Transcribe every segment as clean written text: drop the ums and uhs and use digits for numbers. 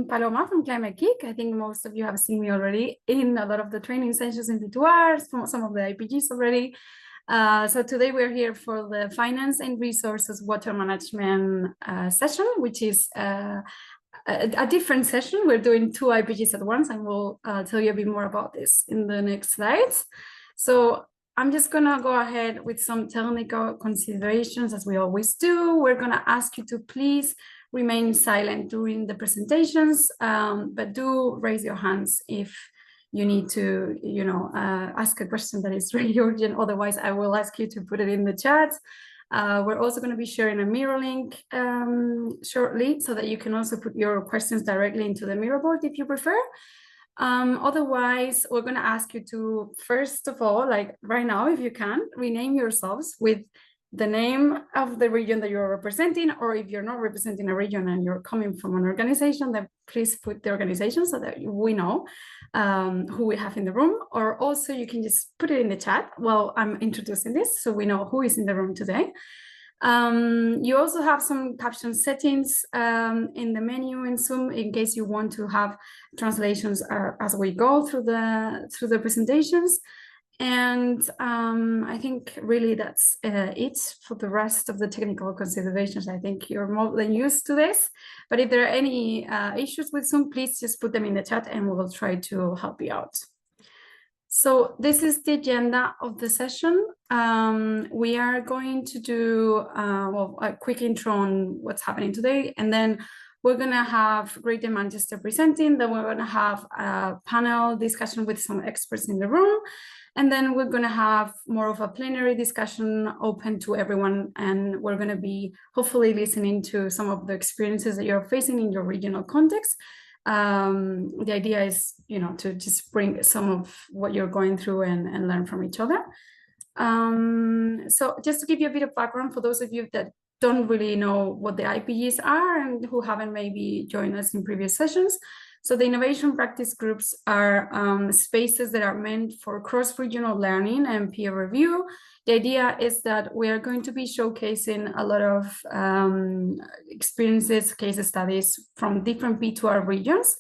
Paloma from Climate Geek. I think most of you have seen me already in a lot of the training sessions in P2R, some of the IPGs already. So today we're here for the Finance and Resources Water Management session, which is a different session. We're doing two IPGs at once, and we'll tell you a bit more about this in the next slides. So I'm just gonna go ahead with some technical considerations as we always do. We're gonna ask you to please remain silent during the presentations, but do raise your hands if you need to, ask a question that is really urgent. Otherwise, I will ask you to put it in the chat. We're also going to be sharing a mirror link shortly so that you can also put your questions directly into the mirror board if you prefer. Otherwise, we're going to ask you to, first of all, like right now, if you can, rename yourselves with the name of the region that you're representing, or if you're not representing a region and you're coming from an organization, then please put the organization so that we know who we have in the room. Or also you can just put it in the chat while I'm introducing this so we know who is in the room today. You also have some caption settings in the menu in Zoom in case you want to have translations as we go through the presentations. And I think really that's it for the rest of the technical considerations. I think you're more than used to this, but if there are any issues with Zoom, please just put them in the chat and we will try to help you out. So this is the agenda of the session. We are going to do a quick intro on what's happening today, and then we're going to have Greater Manchester presenting, then we're going to have a panel discussion with some experts in the room, and then we're going to have more of a plenary discussion open to everyone, and we're going to be hopefully listening to some of the experiences that you're facing in your regional context. The idea is, to just bring some of what you're going through and learn from each other. So just to give you a bit of background for those of you that don't really know what the IPGs are and who haven't maybe joined us in previous sessions. So the innovation practice groups are spaces that are meant for cross-regional learning and peer review. The idea is that we are going to be showcasing a lot of experiences, case studies from different P2R regions.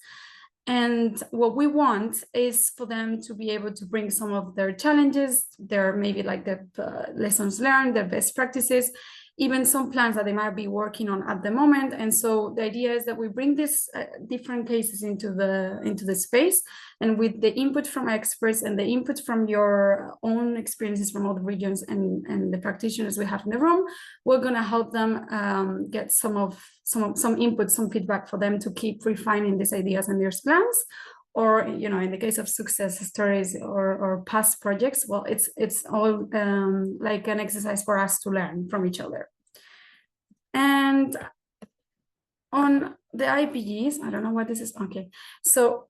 And what we want is for them to be able to bring some of their challenges, their maybe like the lessons learned, their best practices, even some plans that they might be working on at the moment. And so the idea is that we bring these different cases into the space, and with the input from experts and the input from your own experiences from other regions and the practitioners we have in the room, we're going to help them get some input, some feedback for them to keep refining these ideas and their plans. Or, in the case of success stories or past projects, well, it's all like an exercise for us to learn from each other. And on the IPGs, I don't know what this is. Okay, so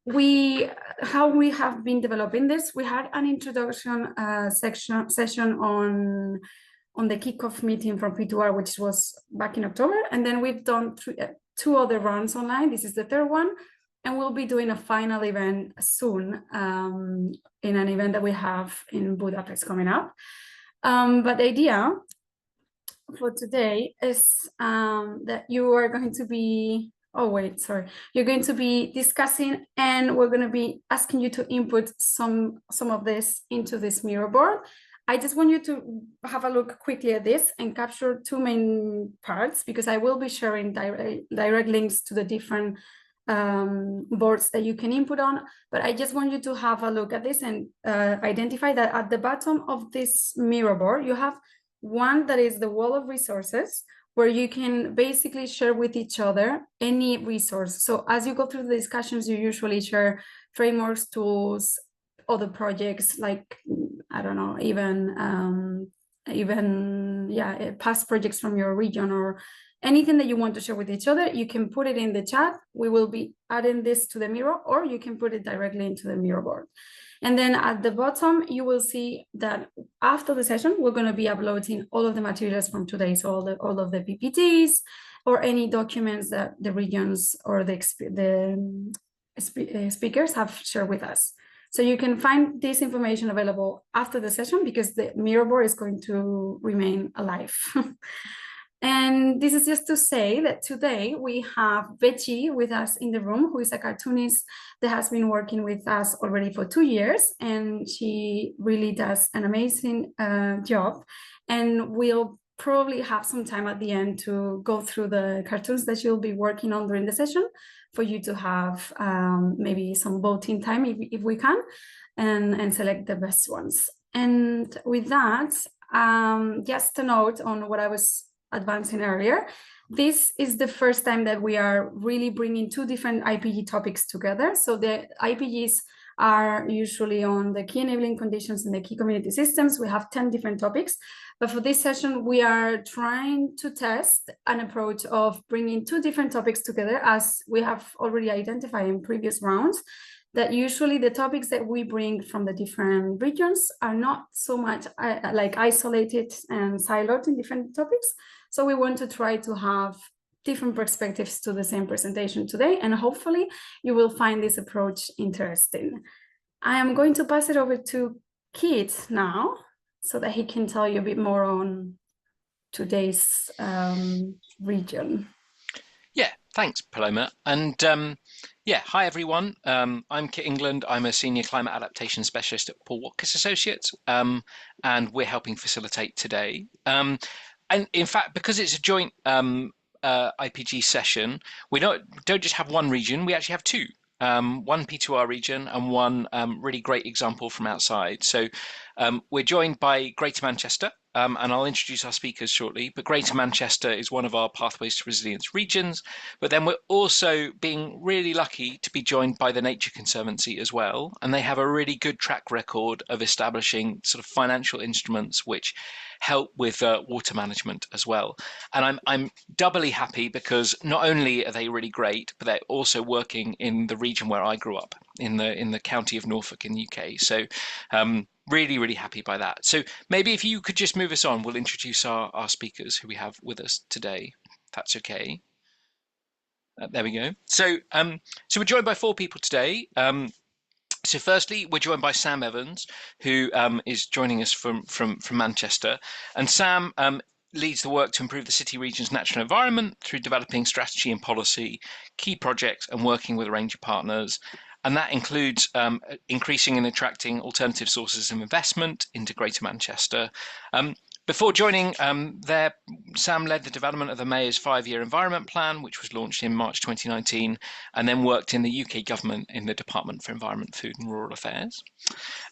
how we have been developing this, we had an introduction session on the kickoff meeting from P2R, which was back in October. And then we've done two other rounds online. This is the third one. And we'll be doing a final event soon in an event that we have in Budapest coming up. But the idea for today is that you are going to be, you're going to be discussing, and we're going to be asking you to input some of this into this mirror board. I just want you to have a look quickly at this and capture two main parts, because I will be sharing direct links to the different boards that you can input on, but I just want you to have a look at this and identify that at the bottom of this mirror board you have one that is the wall of resources, where you can basically share with each other any resource. So as you go through the discussions, you usually share frameworks, tools, other projects, like I don't know, even past projects from your region, or anything that you want to share with each other. You can put it in the chat. We will be adding this to the mirror, or you can put it directly into the mirror board. And then at the bottom, you will see that after the session, we're going to be uploading all of the materials from today. So all of the PPTs or any documents that the regions or the speakers have shared with us. So you can find this information available after the session, because the mirror board is going to remain alive. And this is just to say that today we have Betty with us in the room, who is a cartoonist that has been working with us already for 2 years, and she really does an amazing job. And we'll probably have some time at the end to go through the cartoons that you'll be working on during the session for you to have maybe some voting time if we can, and select the best ones. And with that, just a note on what I was advancing earlier, this is the first time that we are really bringing 2 different IPG topics together. So the IPGs are usually on the key enabling conditions and the key community systems. We have 10 different topics, but for this session, we are trying to test an approach of bringing 2 different topics together, as we have already identified in previous rounds, that usually the topics that we bring from the different regions are not so much like isolated and siloed in different topics. So we want to try to have different perspectives to the same presentation today, and hopefully you will find this approach interesting. I am going to pass it over to Keith now, so that he can tell you a bit more on today's region. Yeah, thanks, Paloma. And yeah, hi everyone. I'm Kit England. I'm a senior climate adaptation specialist at Paul Watkins Associates, and we're helping facilitate today. And in fact, because it's a joint IPG session, we don't just have one region, we actually have 2. One P2R region and one really great example from outside. So we're joined by Greater Manchester, and I'll introduce our speakers shortly, but Greater Manchester is one of our Pathways to Resilience regions, but then we're also being really lucky to be joined by the Nature Conservancy as well, and they have a really good track record of establishing sort of financial instruments which help with water management as well. And I'm doubly happy because not only are they really great, but they're also working in the region where I grew up, in the county of Norfolk in the UK. So really, really happy by that. So maybe if you could just move us on, we'll introduce our speakers who we have with us today, if that's okay. There we go. So we're joined by 4 people today. So firstly, we're joined by Sam Evans, who is joining us from Manchester. And Sam leads the work to improve the city region's natural environment through developing strategy and policy, key projects, and working with a range of partners. And that includes increasing and attracting alternative sources of investment into Greater Manchester. Before joining there, Sam led the development of the Mayor's 5-year environment plan, which was launched in March 2019, and then worked in the UK government in the Department for Environment, Food and Rural Affairs.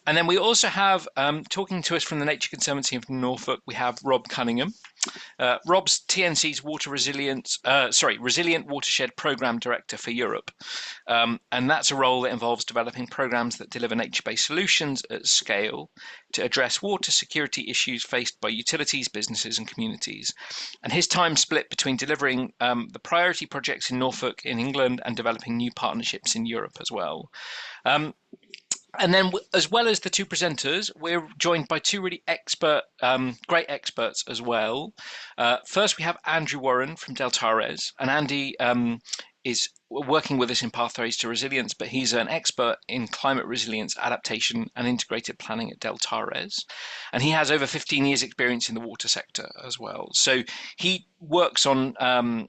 And then we also have, talking to us from the Nature Conservancy of Norfolk, we have Rob Cunningham. Rob's TNC's Resilient Watershed Programme Director for Europe. And that's a role that involves developing programmes that deliver nature-based solutions at scale to address water security issues faced by utilities, businesses and communities. And his time split between delivering the priority projects in Norfolk in England and developing new partnerships in Europe as well. And then, as well as the 2 presenters, we're joined by 2 really great experts as well. First, we have Andrew Warren from Deltares, and Andy is working with us in Pathways to Resilience, but he's an expert in climate resilience, adaptation and integrated planning at Deltares. And he has over 15 years experience in the water sector as well. So he works on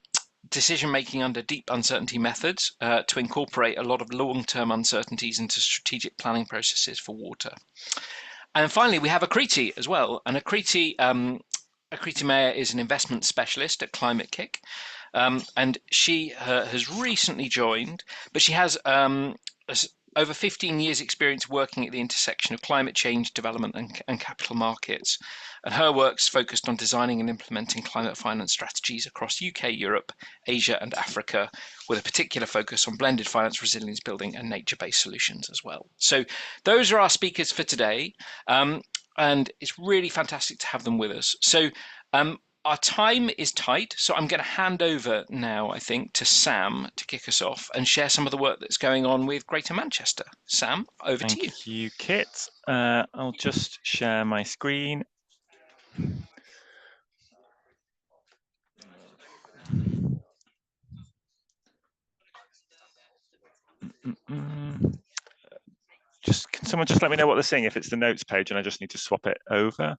decision-making under deep uncertainty methods to incorporate a lot of long-term uncertainties into strategic planning processes for water. And finally, we have Akriti as well. And Akriti Mayer is an investment specialist at Climate Kick. And she has recently joined, but she has over 15 years experience working at the intersection of climate change, development and capital markets. And her work's focused on designing and implementing climate finance strategies across UK, Europe, Asia and Africa, with a particular focus on blended finance, resilience building and nature-based solutions as well. So those are our speakers for today. And it's really fantastic to have them with us. So our time is tight, so I'm going to hand over now, I think, to Sam to kick us off and share some of the work that's going on with Greater Manchester. Sam, over to you. Thank you, Kit. I'll just share my screen. Can someone just let me know what they're seeing if it's the notes page and I just need to swap it over?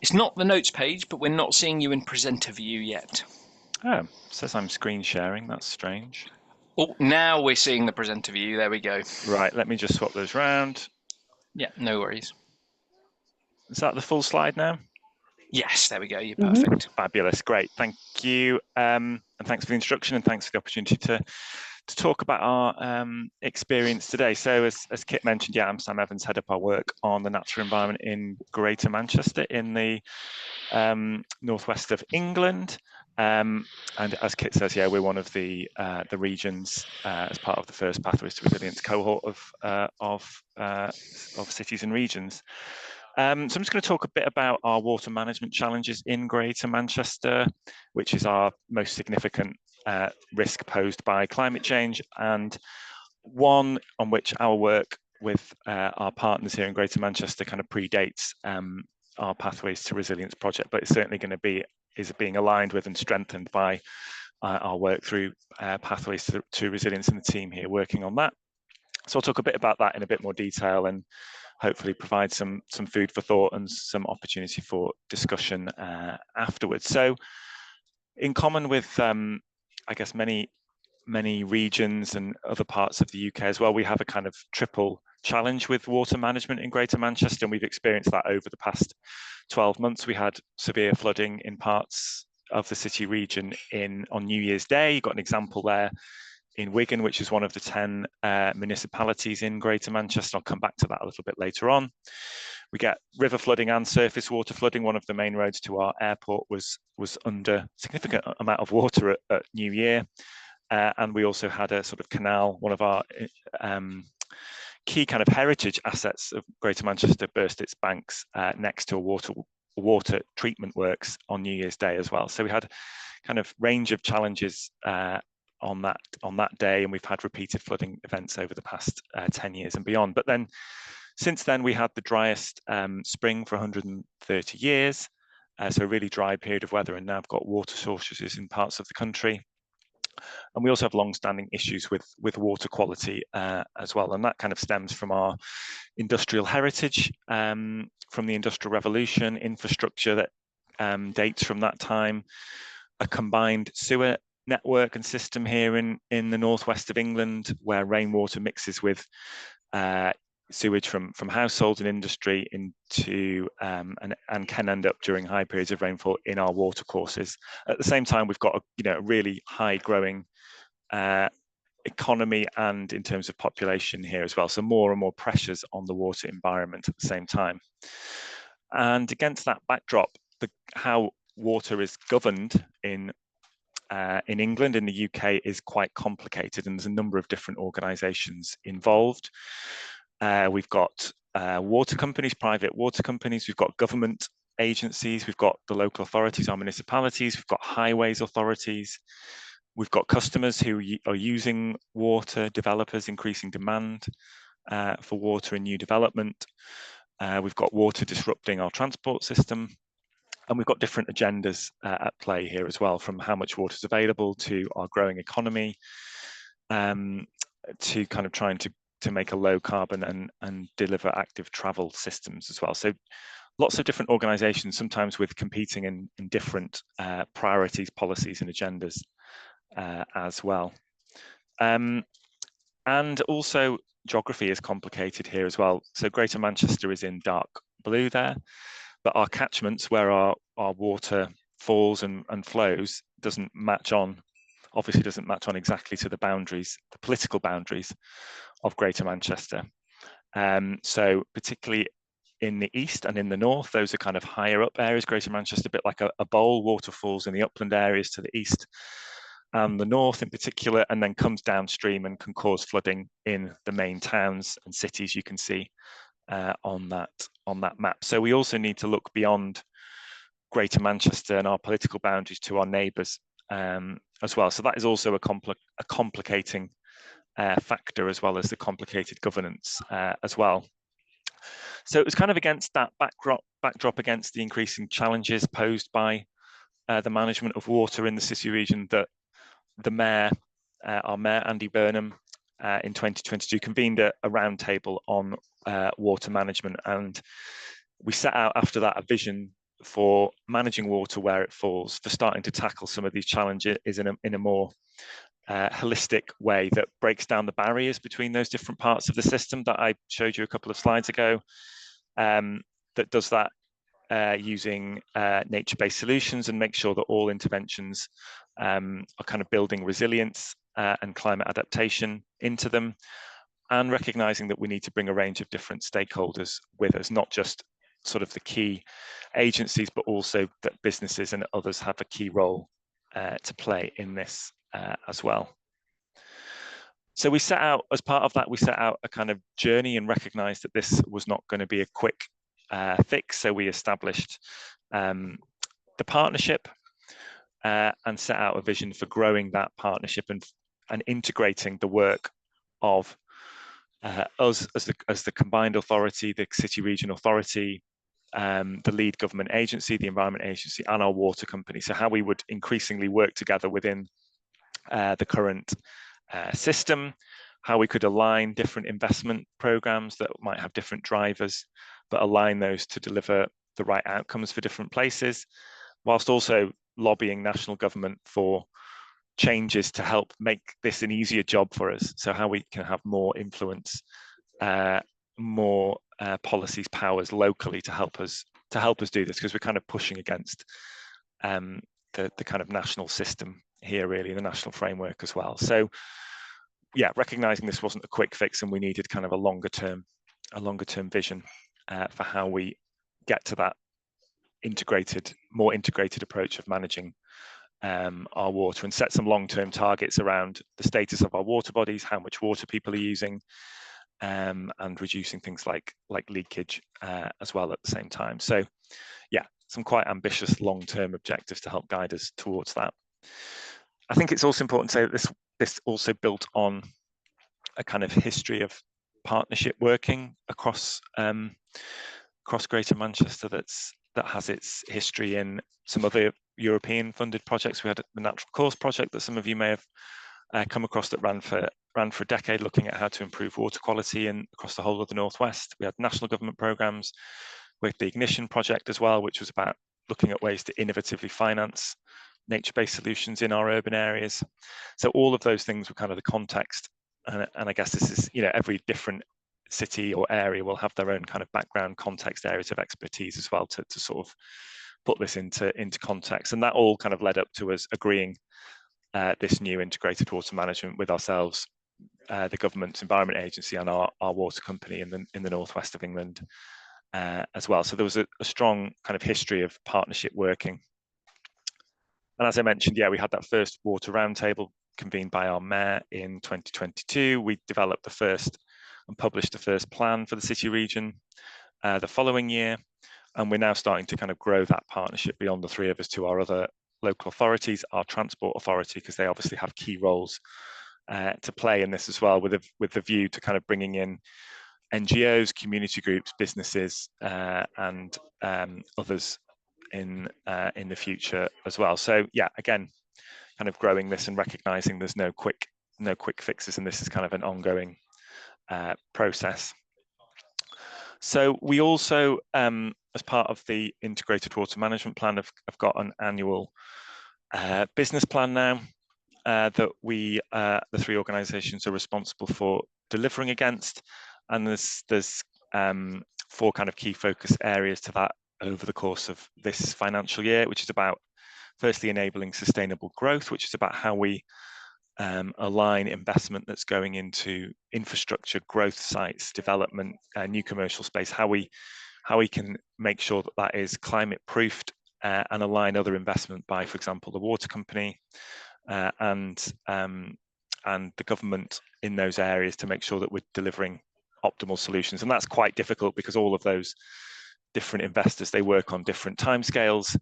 It's not the notes page, but we're not seeing you in presenter view yet. Oh, says I'm screen sharing. That's strange. Oh, now we're seeing the presenter view. There we go. Right, let me just swap those round. Yeah, no worries. Is that the full slide now? Yes, there we go. You're Mhm. perfect. Fabulous, great, thank you. And thanks for the introduction and thanks for the opportunity to talk about our experience today. So as Kit mentioned, yeah, I'm Sam Evans, head up our work on the natural environment in Greater Manchester in the northwest of England. And as Kit says, yeah, we're one of the regions as part of the first Pathways to Resilience cohort of cities and regions. So I'm just going to talk a bit about our water management challenges in Greater Manchester, which is our most significant risk posed by climate change, and one on which our work with our partners here in Greater Manchester kind of predates our Pathways to Resilience project, but it's certainly going to is being aligned with and strengthened by our work through Pathways to Resilience and the team here working on that. So I'll talk a bit about that in a bit more detail and hopefully provide some food for thought and some opportunity for discussion afterwards. So in common with, I guess, many regions and other parts of the UK as well, we have a kind of triple challenge with water management in Greater Manchester, and we've experienced that over the past 12 months. We had severe flooding in parts of the city region on New Year's Day. You've got an example there in Wigan, which is one of the 10 municipalities in Greater Manchester. I'll come back to that a little bit later on. We get river flooding and surface water flooding. One of the main roads to our airport was under significant amount of water at New Year. And we also had a sort of canal, one of our key kind of heritage assets of Greater Manchester, burst its banks next to a water treatment works on New Year's Day as well. So we had kind of range of challenges on that day, and we've had repeated flooding events over the past 10 years and beyond. But then since then we had the driest spring for 130 years, so a really dry period of weather, and now we've got water shortages in parts of the country. And we also have long-standing issues with water quality as well, and that kind of stems from our industrial heritage, from the Industrial Revolution, infrastructure that dates from that time, a combined sewer network and system here in the northwest of England, where rainwater mixes with sewage from households and industry into and can end up during high periods of rainfall in our water courses. At the same time, we've got a really high growing economy and in terms of population here as well, so more and more pressures on the water environment at the same time. And against that backdrop, how water is governed in England, in the UK, is quite complicated, and there's a number of different organisations involved. We've got water companies, private water companies, we've got government agencies, we've got the local authorities, our municipalities, we've got highways authorities, we've got customers who are using water, developers increasing demand for water in new development. We've got water disrupting our transport system, and we've got different agendas at play here as well, from how much water is available to our growing economy, to kind of trying to make a low carbon and deliver active travel systems as well. So lots of different organizations, sometimes with competing in different priorities, policies and agendas as well. And also geography is complicated here as well. So Greater Manchester is in dark blue there, but our catchments, where our water falls and flows, obviously doesn't match on exactly to the boundaries, the political boundaries of Greater Manchester. So particularly in the east and in the north, those are kind of higher up areas. Greater Manchester, a bit like a bowl, water falls in the upland areas to the east and the north in particular, and then comes downstream and can cause flooding in the main towns and cities you can see on that map. So we also need to look beyond Greater Manchester and our political boundaries to our neighbours as well. So that is also a complicating factor, as well as the complicated governance as well. So it was kind of against that backdrop against the increasing challenges posed by the management of water in the city region, that the mayor, our mayor Andy Burnham, in 2022 convened a roundtable on water management, and we set out after that a vision for managing water where it falls, for starting to tackle some of these challenges in a more holistic way that breaks down the barriers between those different parts of the system that I showed you a couple of slides ago, that does that using nature-based solutions and make sure that all interventions are kind of building resilience and climate adaptation into them, and recognizing that we need to bring a range of different stakeholders with us, not just sort of the key agencies, but also that businesses and others have a key role to play in this as well. So we set out, as part of that, we set out a kind of journey and recognized that this was not going to be a quick fix. So we established the partnership and set out a vision for growing that partnership and integrating the work of us as the combined authority, the city region authority, the lead government agency, the environment agency, and our water company. So how we would increasingly work together within the current system, how we could align different investment programs that might have different drivers, but align those to deliver the right outcomes for different places, whilst also lobbying national government for changes to help make this an easier job for us. So how we can have more influence, more policies, powers locally to help us do this, because we're kind of pushing against the kind of national system here, really, the national framework as well. So yeah, recognizing this wasn't a quick fix and we needed kind of a longer term vision for how we get to that more integrated approach of managing our water, and set some long-term targets around the status of our water bodies, how much water people are using, and reducing things like leakage as well at the same time. So yeah, some quite ambitious long-term objectives to help guide us towards that. I think it's also important to say that this also built on a kind of history of partnership working across Greater Manchester that has its history in some other European funded projects. We had the Natural Course project that some of you may have come across that ran for a decade, looking at how to improve water quality across the whole of the Northwest. We had national government programs with the Ignition project as well, which was about looking at ways to innovatively finance nature-based solutions in our urban areas. So all of those things were kind of the context, and I guess this is, every different city or area will have their own kind of background context areas of expertise as well to sort of put this into context. And that all kind of led up to us agreeing this new integrated water management with ourselves, the government's environment agency, and our water company in the northwest of England as well. So there was a strong kind of history of partnership working. And as I mentioned, yeah, we had that first water roundtable convened by our mayor in 2022. We developed the first and published the first plan for the city region the following year. And we're now starting to kind of grow that partnership beyond the three of us to our other local authorities, our transport authority, because they obviously have key roles to play in this as well, with the view to kind of bringing in NGOs, community groups, businesses, and others in the future as well. So yeah, again, kind of growing this and recognizing there's no quick fixes, and this is kind of an ongoing process. So we also, as part of the integrated water management plan, have got an annual business plan now that we, the three organisations, are responsible for delivering against, and there's 4 kind of key focus areas to that over the course of this financial year, which is about, firstly, enabling sustainable growth, which is about how we align investment that's going into infrastructure, growth sites, development, new commercial space, how we can make sure that is climate proofed, and align other investment by, for example, the water company and the government in those areas, to make sure that we're delivering optimal solutions. And that's quite difficult because all of those different investors, they work on different timescales,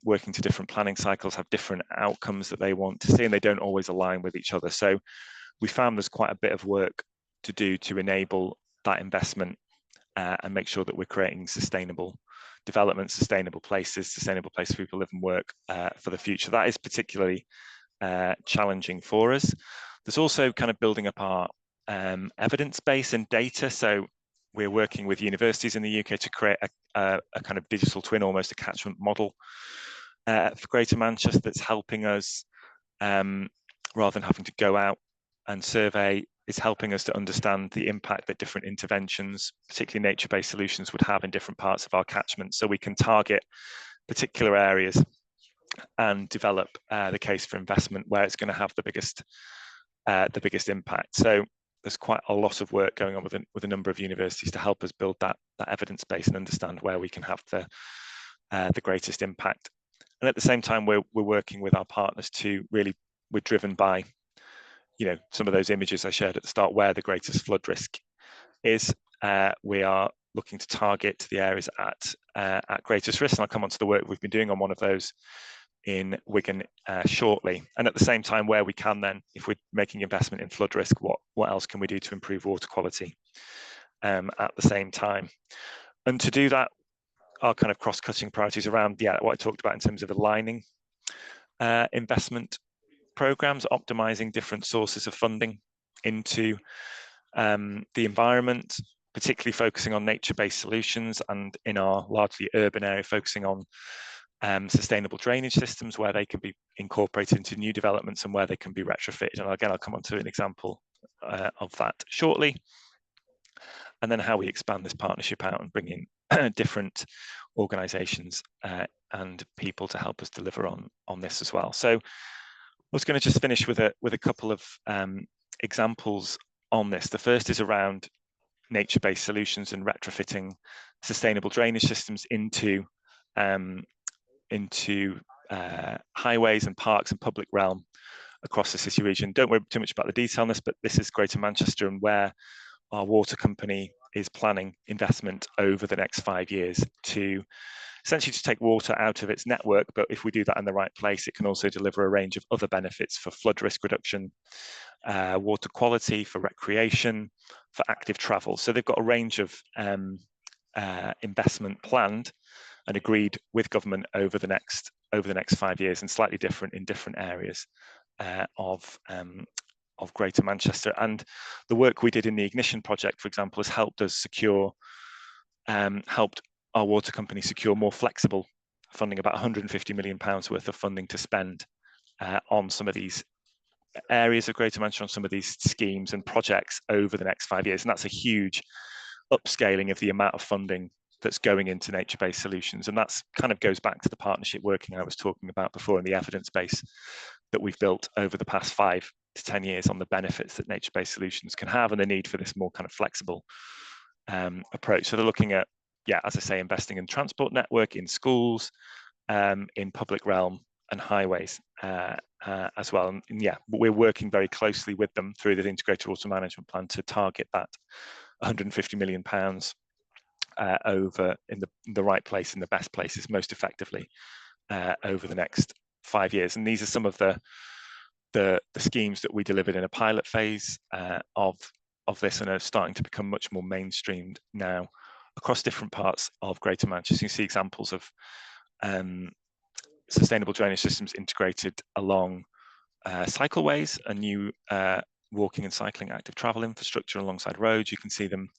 working to different planning cycles, have different outcomes that they want to see, and they don't always align with each other. So we found there's quite a bit of work to do to enable that investment and make sure that we're creating sustainable development, sustainable places for people to live and work for the future. That is particularly challenging for us. There's also kind of building up our evidence base and data. So we're working with universities in the UK to create a kind of digital twin, almost a catchment model for Greater Manchester that's helping us, rather than having to go out and survey, is helping us to understand the impact that different interventions, particularly nature-based solutions, would have in different parts of our catchment, so we can target particular areas and develop the case for investment where it's going to have the biggest impact. So there's quite a lot of work going on with a number of universities to help us build that evidence base and understand where we can have the greatest impact. And at the same time, we're working with our partners to really, we're driven by, you know, some of those images I shared at the start where the greatest flood risk is. We are looking to target the areas at greatest risk, and I'll come on to the work we've been doing on one of those in Wigan shortly. And at the same time, where we can then, if we're making investment in flood risk, what else can we do to improve water quality at the same time? And to do that, our kind of cross-cutting priorities around what I talked about in terms of aligning investment programs, optimizing different sources of funding into the environment, particularly focusing on nature-based solutions, and in our largely urban area, focusing on sustainable drainage systems where they can be incorporated into new developments and where they can be retrofitted. And again, I'll come on to an example of that shortly. And then how we expand this partnership out and bring in different organizations and people to help us deliver on this as well. So I was going to just finish with a couple of examples on this. The first is around nature-based solutions and retrofitting sustainable drainage systems into highways and parks and public realm across the city region. Don't worry too much about the detail on this, but this is Greater Manchester and where our water company is planning investment over the next 5 years to essentially to take water out of its network. But if we do that in the right place, it can also deliver a range of other benefits for flood risk reduction, water quality, for recreation, for active travel. So they've got a range of investment planned and agreed with government over the next 5 years, and slightly different in different areas of Greater Manchester. And the work we did in the Ignition project, for example, has helped us helped our water company secure more flexible funding, about £150 million worth of funding to spend on some of these areas of Greater Manchester, on some of these schemes and projects over the next 5 years. And that's a huge upscaling of the amount of funding that's going into nature-based solutions. And that's kind of goes back to the partnership working I was talking about before, and the evidence base that we've built over the past 5 to 10 years on the benefits that nature-based solutions can have, and the need for this more kind of flexible approach. So they're looking at, as I say, investing in transport network, in schools, in public realm and highways as well. And we're working very closely with them through the integrated water management plan to target that £150 million over in the right place, in the best places, most effectively over the next 5 years. And these are some of the schemes that we delivered in a pilot phase of this, and are starting to become much more mainstreamed now across different parts of Greater Manchester. You see examples of sustainable drainage systems integrated along cycleways, a new walking and cycling active travel infrastructure alongside roads. You can see them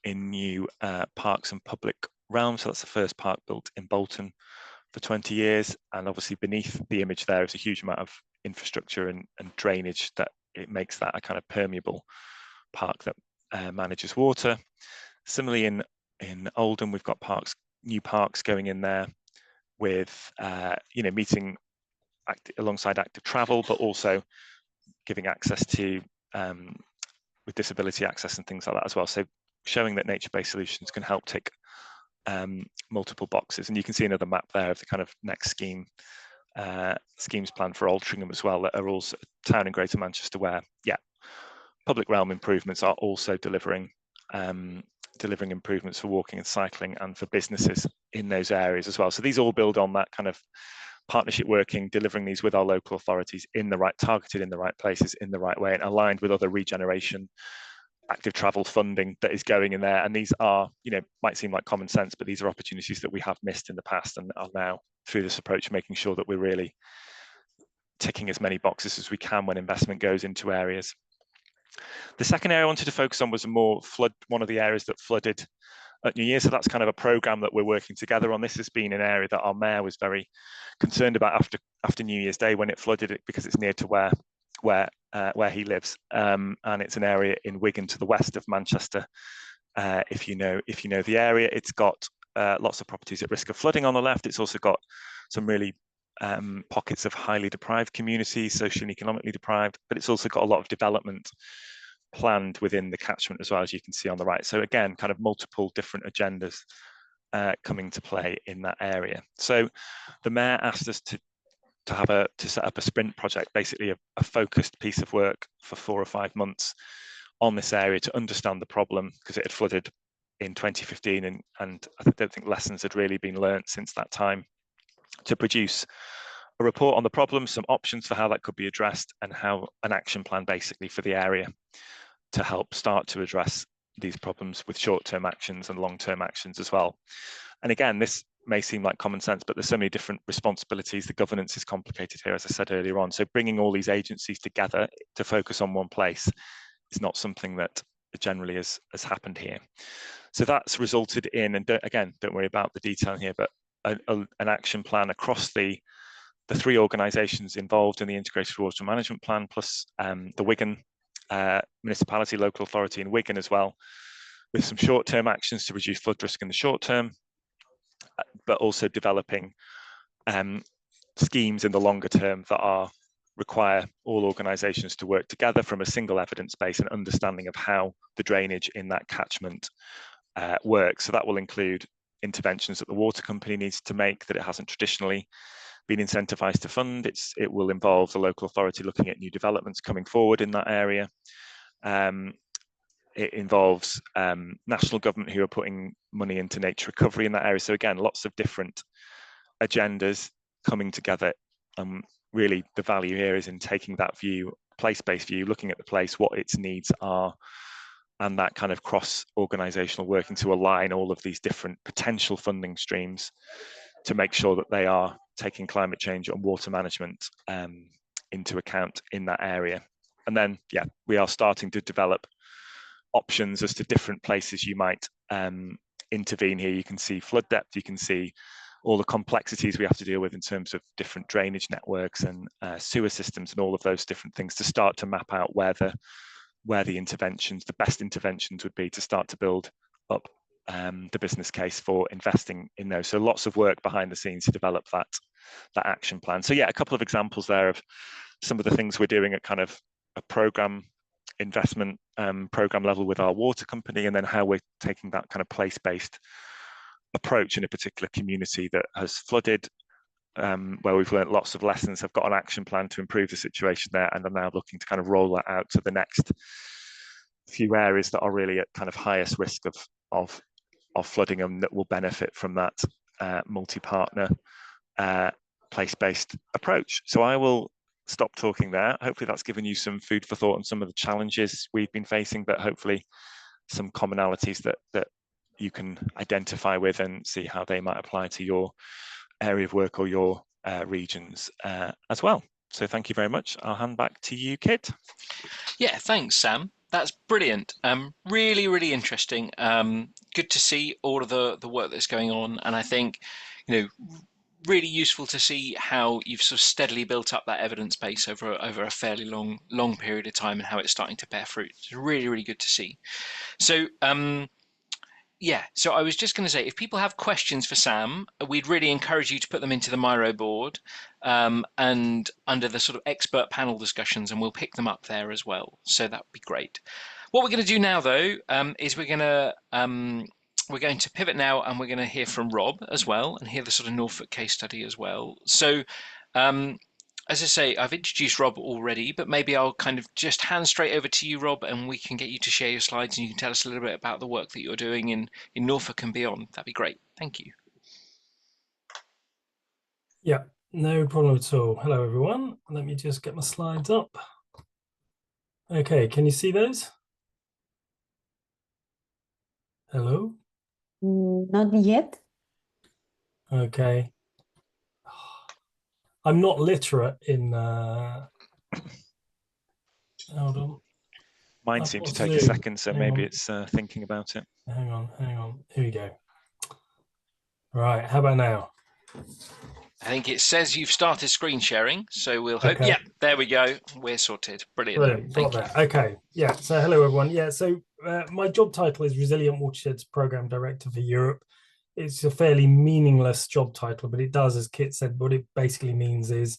in new parks and public realms. So that's the first park built in Bolton for 20 years. And obviously beneath the image there is a huge amount of infrastructure and drainage that it makes that a kind of permeable park that manages water. Similarly in Oldham, we've got new parks going in there with meeting alongside active travel, but also giving access to with disability access and things like that as well. So showing that nature-based solutions can help tick multiple boxes. And you can see another map there of the kind of next schemes planned for Altrincham as well, that are also a town in Greater Manchester where public realm improvements are also delivering improvements for walking and cycling, and for businesses in those areas as well. So these all build on that kind of partnership working, delivering these with our local authorities targeted in the right places, in the right way, and aligned with other regeneration active travel funding that is going in there. And these are, might seem like common sense, but these are opportunities that we have missed in the past, and are now, through this approach, making sure that we're really ticking as many boxes as we can when investment goes into areas The second area I wanted to focus on was one of the areas that flooded at New Year. So that's kind of a program that we're working together on. This has been an area that our mayor was very concerned about after New Year's Day when it flooded, because it's near to where he lives, and it's an area in Wigan to the west of Manchester. If you know the area, it's got lots of properties at risk of flooding on the left. It's also got some really pockets of highly deprived communities, socially and economically deprived, but it's also got a lot of development planned within the catchment as well, as you can see on the right. So again, kind of multiple different agendas coming to play in that area. So the mayor asked us to set up a sprint project, basically a focused piece of work for 4 or 5 months on this area to understand the problem, because it had flooded in 2015 and I don't think lessons had really been learnt since that time, to produce a report on the problem, some options for how that could be addressed, and how an action plan basically for the area to help start to address these problems with short-term actions and long-term actions as well. And again, this may seem like common sense, but there's so many different responsibilities. The governance is complicated here, as I said earlier on. So bringing all these agencies together to focus on one place is not something that generally has happened here. So that's resulted in, and don't worry about the detail here, but an action plan across the 3 organisations involved in the integrated water management plan, plus the Wigan municipality, local authority in Wigan as well, with some short-term actions to reduce flood risk in the short term, but also developing schemes in the longer term that require all organisations to work together from a single evidence base and understanding of how the drainage in that catchment works. So that will include interventions that the water company needs to make that it hasn't traditionally been incentivised to fund. It will involve the local authority looking at new developments coming forward in that area. It involves national government who are putting money into nature recovery in that area. So again, lots of different agendas coming together. Really, the value here is in taking that view, place-based view, looking at the place, what its needs are, and that kind of cross-organisational working to align all of these different potential funding streams to make sure that they are taking climate change and water management into account in that area. And then, yeah, we are starting to develop options as to different places you might intervene here. You can see flood depth, you can see all the complexities we have to deal with in terms of different drainage networks and sewer systems and all of those different things to start to map out where the interventions, the best interventions would be to start to build up the business case for investing in those. So lots of work behind the scenes to develop that action plan. So yeah, a couple of examples there of some of the things we're doing at kind of a program investment program level with our water company, and then how we're taking that kind of place-based approach in a particular community that has flooded, where we've learned lots of lessons, have got an action plan to improve the situation there, and are now looking to kind of roll that out to the next few areas that are really at kind of highest risk of flooding and that will benefit from that multi-partner place-based approach. So I will stop talking there. Hopefully that's given you some food for thought on some of the challenges we've been facing, but hopefully some commonalities that you can identify with and see how they might apply to your area of work or your regions as well. So thank you very much. I'll hand back to you, Kit. Yeah, thanks, Sam. That's brilliant. Really, really interesting. Good to see all of the work that's going on, and I think, really useful to see how you've sort of steadily built up that evidence base over a fairly long period of time, and how it's starting to bear fruit. It's really, really good to see. So yeah, so I was just going to say, if people have questions for Sam, we'd really encourage you to put them into the Miro board and under the sort of expert panel discussions, and we'll pick them up there as well. So that would be great. What we're going to do now, though, is we're going to pivot now, and we're going to hear from Rob as well, and hear the sort of Norfolk case study as well. So as I say, I've introduced Rob already, but maybe I'll kind of just hand straight over to you, Rob, and we can get you to share your slides, and you can tell us a little bit about the work that you're doing in Norfolk and beyond. That'd be great. Thank you. Yeah, no problem at all. Hello, everyone. Let me just get my slides up. Okay, can you see those? Hello? Not yet. Okay. I'm not literate in hold on. Mine seemed to take a second, so maybe it's thinking about it. Hang on. Here we go. Right, how about now? I think it says you've started screen sharing, so we'll hope. Okay. Yeah, there we go. We're sorted. Brilliant. Got that. Okay. Yeah. So hello everyone. Yeah. So my job title is Resilient Watersheds Program Director for Europe. It's a fairly meaningless job title, but it does, as Kit said, what it basically means is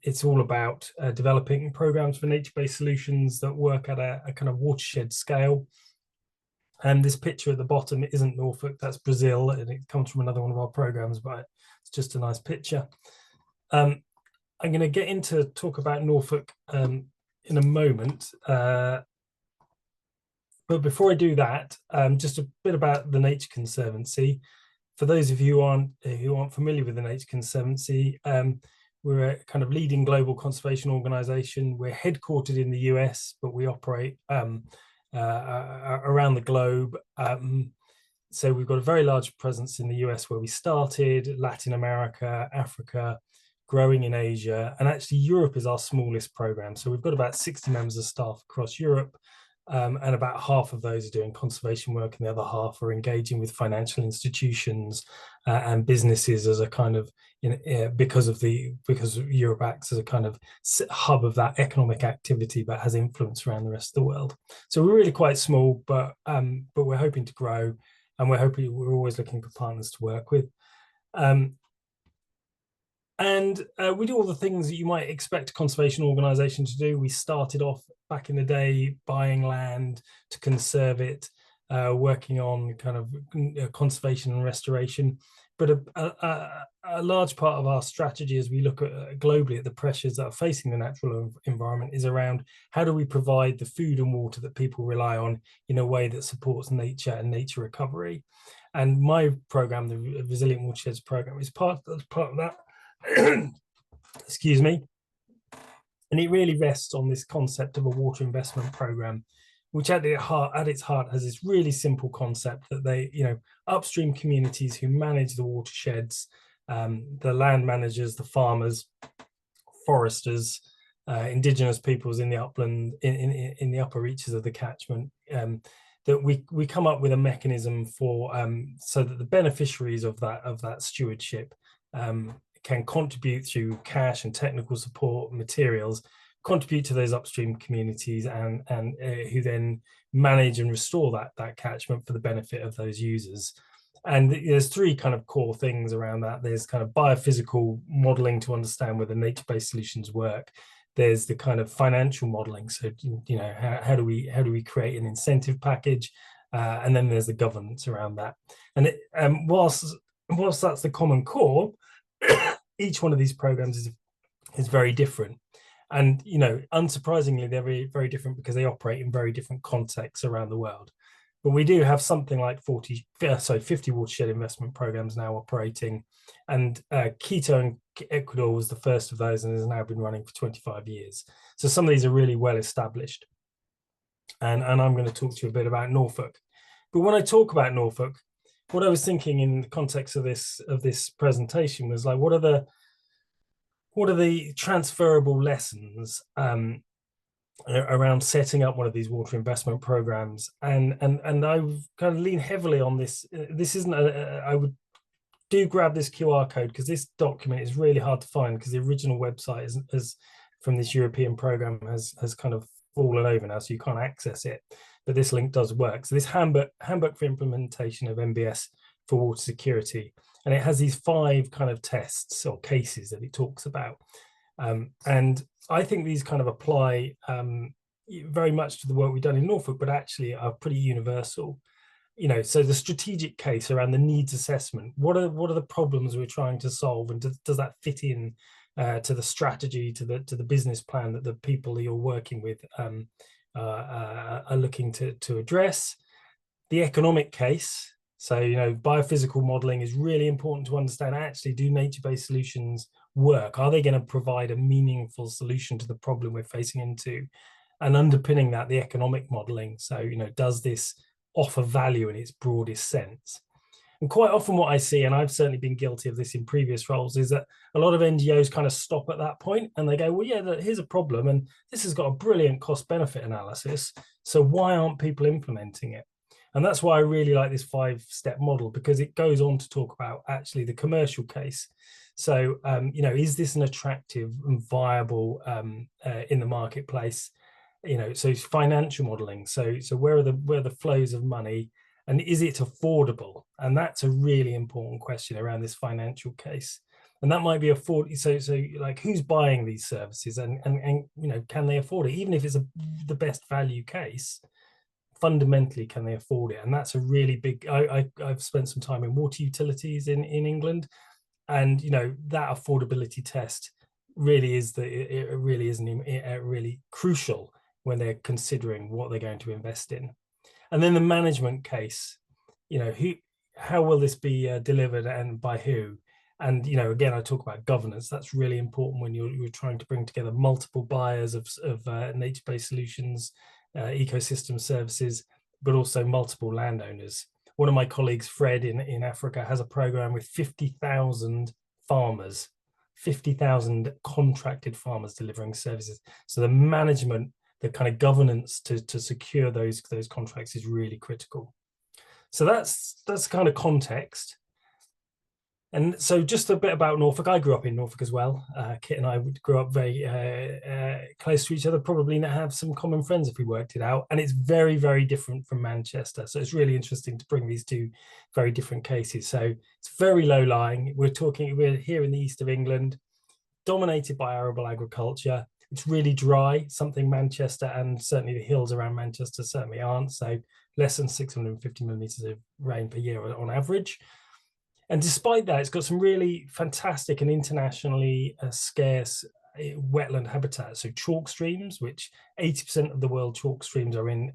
it's all about developing programs for nature-based solutions that work at a kind of watershed scale. And this picture at the bottom isn't Norfolk, that's Brazil, and it comes from another one of our programs, but it's just a nice picture. I'm going to get into talk about Norfolk in a moment. But before I do that, just a bit about the Nature Conservancy. For those of you who aren't familiar with the Nature Conservancy, we're a kind of leading global conservation organization. We're headquartered in the US, but we operate around the globe. So we've got a very large presence in the US where we started, Latin America, Africa, growing in Asia, and actually Europe is our smallest program. So we've got about 60 members of staff across Europe, and about half of those are doing conservation work and the other half are engaging with financial institutions and businesses as a kind of, because Europe acts as a kind of hub of that economic activity, but has influence around the rest of the world. So we're really quite small, but we're hoping to grow, and we're always looking for partners to work with. And we do all the things that you might expect a conservation organisation to do. We started off back in the day buying land to conserve it, working on kind of conservation and restoration. But a large part of our strategy as we look at globally at the pressures that are facing the natural environment is around how do we provide the food and water that people rely on in a way that supports nature and nature recovery. And my program, the Resilient Watersheds program, is part of that. Excuse me. And it really rests on this concept of a water investment program, which at its heart has this really simple concept that they, upstream communities who manage the watersheds, the land managers, the farmers, foresters, indigenous peoples in the upland, in the upper reaches of the catchment, that we come up with a mechanism for so that the beneficiaries of that stewardship can contribute through cash and technical support, materials, contribute to those upstream communities, and who then manage and restore that catchment for the benefit of those users. And there's three kind of core things around that. There's kind of biophysical modeling to understand whether nature-based solutions work. There's the kind of financial modeling. So, how do we create an incentive package? And then there's the governance around that. And whilst that's the common core, each one of these programs is very different, and unsurprisingly they're very, very different because they operate in very different contexts around the world. But we do have something like 50 watershed investment programs now operating, and Quito in Ecuador was the first of those and has now been running for 25 years. So some of these are really well established, and I'm going to talk to you a bit about Norfolk. But when I talk about Norfolk, what I was thinking in the context of this presentation was like, what are the transferable lessons around setting up one of these water investment programs? And I kind of lean heavily on this. This isn't I would do grab this QR code, because this document is really hard to find because the original website is from this European program has kind of fallen over now, so you can't access it. But this link does work. So this handbook for implementation of MBS for water security, and it has these 5 kind of tests or cases that it talks about, and I think these kind of apply very much to the work we've done in Norfolk, but actually are pretty universal. So the strategic case around the needs assessment, what are the problems we're trying to solve, and does that fit in to the strategy, to the business plan that the people that you're working with are looking to address? The economic case, so biophysical modeling is really important to understand. Actually, do nature-based solutions work? Are they going to provide a meaningful solution to the problem we're facing into? And underpinning that, the economic modeling. So does this offer value in its broadest sense? And quite often what I see, and I've certainly been guilty of this in previous roles, is that a lot of NGOs kind of stop at that point and they go, well, yeah, here's a problem and this has got a brilliant cost benefit analysis. So why aren't people implementing it? And that's why I really like this 5-step model, because it goes on to talk about actually the commercial case. So, you know, is this an attractive and viable in the marketplace? You know, so it's financial modeling. So where are the flows of money, and is it affordable? And that's a really important question around this financial case. And that might be so like, who's buying these services, and you know, can they afford it? Even if it's the best value case, fundamentally, can they afford it? And that's a really big. I've spent some time in water utilities in England, and you know, that affordability test really is really crucial when they're considering what they're going to invest in. And then the management case, you know, how will this be delivered and by who? And, you know, again, I talk about governance. That's really important when you're trying to bring together multiple buyers of nature-based solutions, ecosystem services, but also multiple landowners. One of my colleagues, Fred, in Africa, has a program with 50,000 farmers, 50,000 contracted farmers delivering services. So the management, the kind of governance to secure those contracts is really critical. So that's kind of context. And so just a bit about Norfolk. I grew up in Norfolk as well. Kit and I grew up very close to each other, probably have some common friends if we worked it out. And it's very, very different from Manchester. So it's really interesting to bring these two very different cases. So it's very low lying. We're here in the east of England, dominated by arable agriculture. It's really dry, something Manchester and certainly the hills around Manchester certainly aren't. So less than 650 millimeters of rain per year on average. And despite that, it's got some really fantastic and internationally scarce wetland habitat. So chalk streams, which 80% of the world chalk streams are in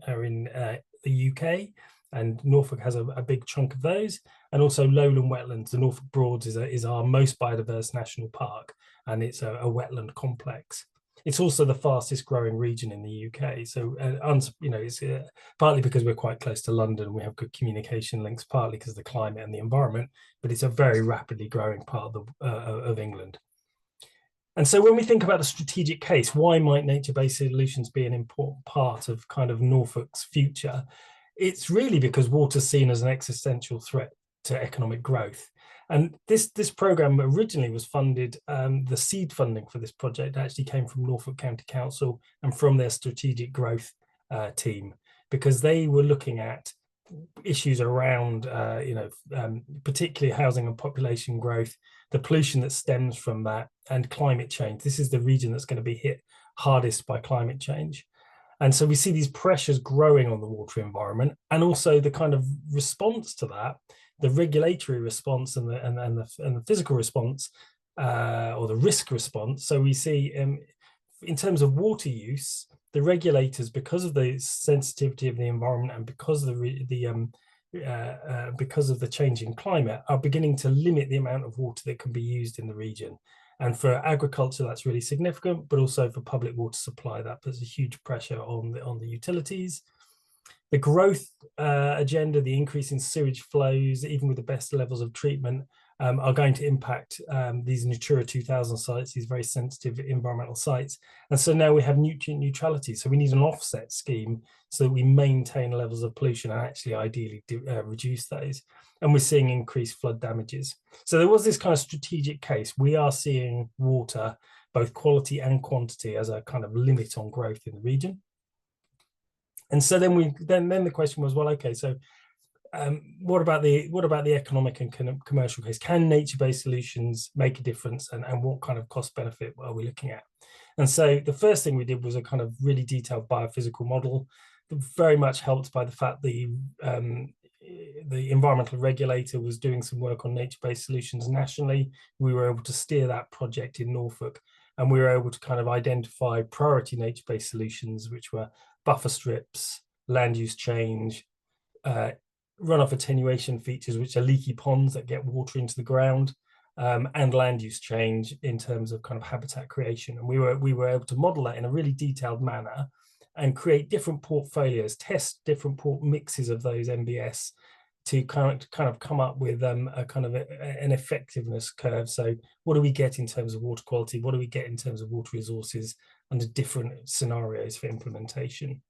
the UK, and Norfolk has a big chunk of those. And also lowland wetlands. The Norfolk Broads is our most biodiverse national park, and it's a wetland complex. It's also the fastest growing region in the UK. So, you know, it's partly because we're quite close to London, we have good communication links, partly because of the climate and the environment, but it's a very rapidly growing part of England. And so when we think about the strategic case, why might nature-based solutions be an important part of kind of Norfolk's future? It's really because water's seen as an existential threat to economic growth. And this program originally was funded, the seed funding for this project actually came from Norfolk County Council and from their strategic growth team, because they were looking at issues around, you know, particularly housing and population growth, the pollution that stems from that, and climate change. This is the region that's going to be hit hardest by climate change. And so we see these pressures growing on the water environment, and also the kind of response to that, the regulatory response and the physical response, or the risk response. So we see in terms of water use, the regulators, because of the sensitivity of the environment and because of the changing climate, are beginning to limit the amount of water that can be used in the region. And for agriculture, that's really significant, but also for public water supply, that puts a huge pressure on the utilities. The growth agenda, the increase in sewage flows, even with the best levels of treatment, are going to impact these Natura 2000 sites, these very sensitive environmental sites. And so now we have nutrient neutrality. So we need an offset scheme so that we maintain levels of pollution and actually ideally reduce those. And we're seeing increased flood damages. So there was this kind of strategic case. We are seeing water, both quality and quantity, as a kind of limit on growth in the region. And so then the question was, well, okay, so what about the economic and commercial case? Can nature-based solutions make a difference, and what kind of cost benefit are we looking at? And so the first thing we did was a kind of really detailed biophysical model, very much helped by the fact the environmental regulator was doing some work on nature-based solutions nationally. We were able to steer that project in Norfolk, and we were able to kind of identify priority nature-based solutions, which were buffer strips, land use change, runoff attenuation features, which are leaky ponds that get water into the ground, and land use change in terms of kind of habitat creation. And we were able to model that in a really detailed manner and create different portfolios, test different mixes of those MBS to kind of come up with a kind of an effectiveness curve. So what do we get in terms of water quality? What do we get in terms of water resources under different scenarios for implementation?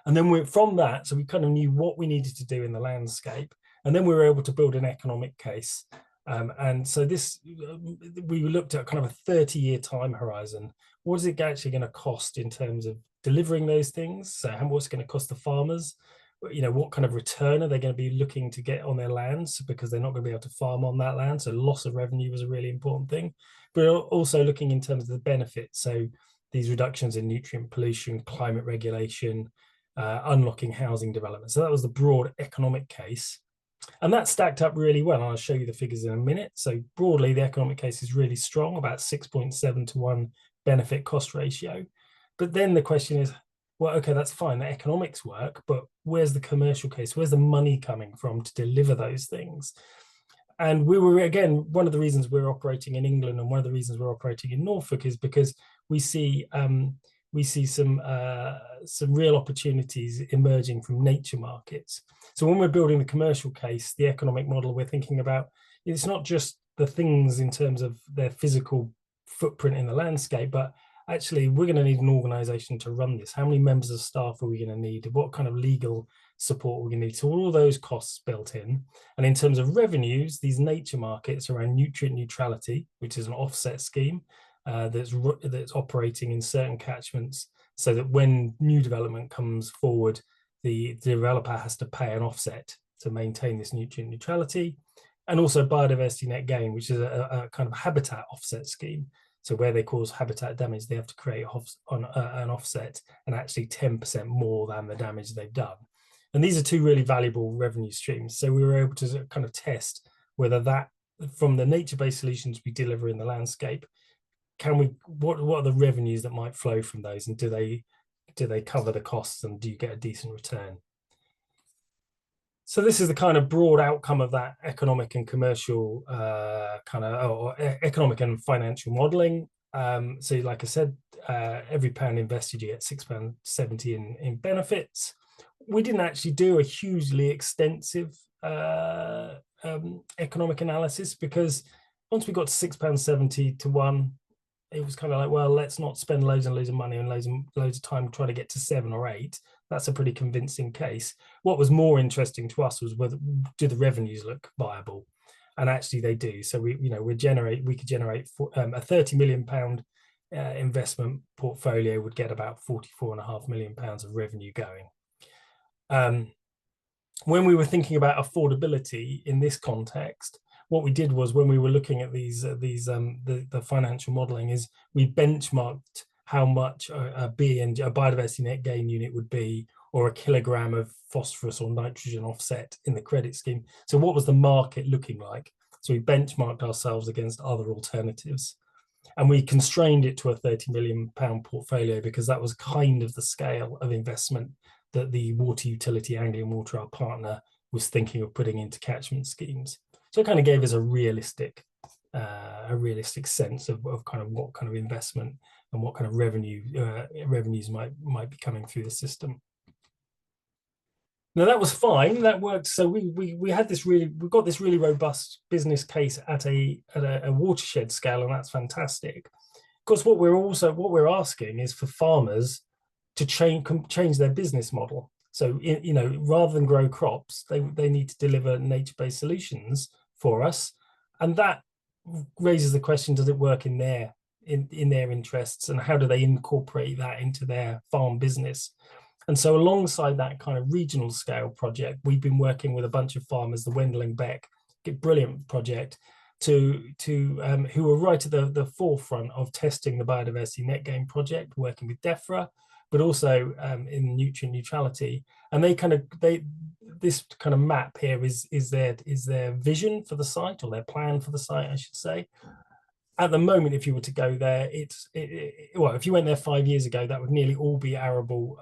And then from that, so we kind of knew what we needed to do in the landscape, and then we were able to build an economic case. And so we looked at kind of a 30-year time horizon. What is it actually going to cost in terms of delivering those things? So what's it going to cost the farmers? You know, what kind of return are they going to be looking to get on their lands, because they're not going to be able to farm on that land? So loss of revenue was a really important thing. But also looking in terms of the benefits. So these reductions in nutrient pollution, climate regulation, unlocking housing development. So that was the broad economic case. And that stacked up really well. I'll show you the figures in a minute. So broadly, the economic case is really strong, about 6.7 to 1 benefit cost ratio. But then the question is, well, okay, that's fine, the economics work, but where's the commercial case? Where's the money coming from to deliver those things? And we were, again, one of the reasons we're operating in England and one of the reasons we're operating in Norfolk is because we see some real opportunities emerging from nature markets. So when we're building the commercial case, the economic model, we're thinking about, it's not just the things in terms of their physical footprint in the landscape, but actually we're going to need an organization to run this. How many members of staff are we going to need? What kind of legal support we're going to need? So all those costs built in. And in terms of revenues, these nature markets around nutrient neutrality, which is an offset scheme that's operating in certain catchments, so that when new development comes forward, the developer has to pay an offset to maintain this nutrient neutrality. And also biodiversity net gain, which is a kind of habitat offset scheme. So where they cause habitat damage, they have to create an offset, and actually 10% more than the damage they've done. And these are two really valuable revenue streams. So we were able to kind of test whether that, from the nature-based solutions we deliver in the landscape, what are the revenues that might flow from those, and do they cover the costs, and do you get a decent return? So this is the kind of broad outcome of that economic and commercial economic and financial modelling. So like I said, every pound invested, you get £6.70 in benefits. We didn't actually do a hugely extensive economic analysis, because once we got to £6.70 to 1, it was kind of like, well, let's not spend loads and loads of money and loads of time trying to get to 7 or 8. That's a pretty convincing case. What was more interesting to us was whether do the revenues look viable, and actually they do. So we could generate a £30 million investment portfolio would get about £44.5 million of revenue going. When we were thinking about affordability in this context, what we did was, when we were looking at the financial modelling, is we benchmarked how much a biodiversity net gain unit would be, or a kilogram of phosphorus or nitrogen offset in the credit scheme. So what was the market looking like? So we benchmarked ourselves against other alternatives, and we constrained it to a £30 million portfolio, because that was kind of the scale of investment that the water utility, Anglian Water, our partner, was thinking of putting into catchment schemes. So it kind of gave us a realistic sense of kind of what kind of investment and what kind of revenues might be coming through the system. Now that was fine, that worked. So we got this really robust business case at a watershed scale, and that's fantastic. Of course, what we're asking is for farmers to change their business model. So rather than grow crops, they need to deliver nature-based solutions for us, and that raises the question: does it work in their interests, and how do they incorporate that into their farm business? And so alongside that kind of regional scale project, we've been working with a bunch of farmers, the Wendell and Beck, brilliant project, who were right at the forefront of testing the biodiversity net gain project, working with DEFRA, but also in nutrient neutrality. And this kind of map here is their vision for the site, or their plan for the site, I should say. At the moment, if you were to go there, if you went there 5 years ago, that would nearly all be arable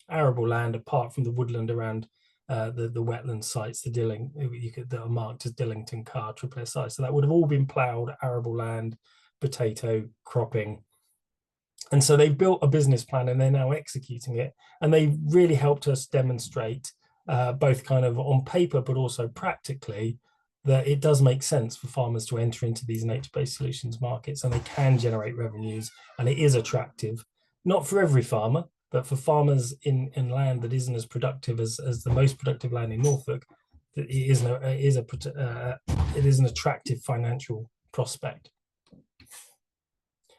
land, apart from the woodland around the wetland sites, that are marked as Dillington, Carr, Triple SI. So that would have all been ploughed, arable land, potato cropping. And so they built a business plan, and they're now executing it. And they really helped us demonstrate both kind of on paper, but also practically, that it does make sense for farmers to enter into these nature-based solutions markets, and they can generate revenues, and it is attractive, not for every farmer, but for farmers in land that isn't as productive as the most productive land in Norfolk, that it is an attractive financial prospect.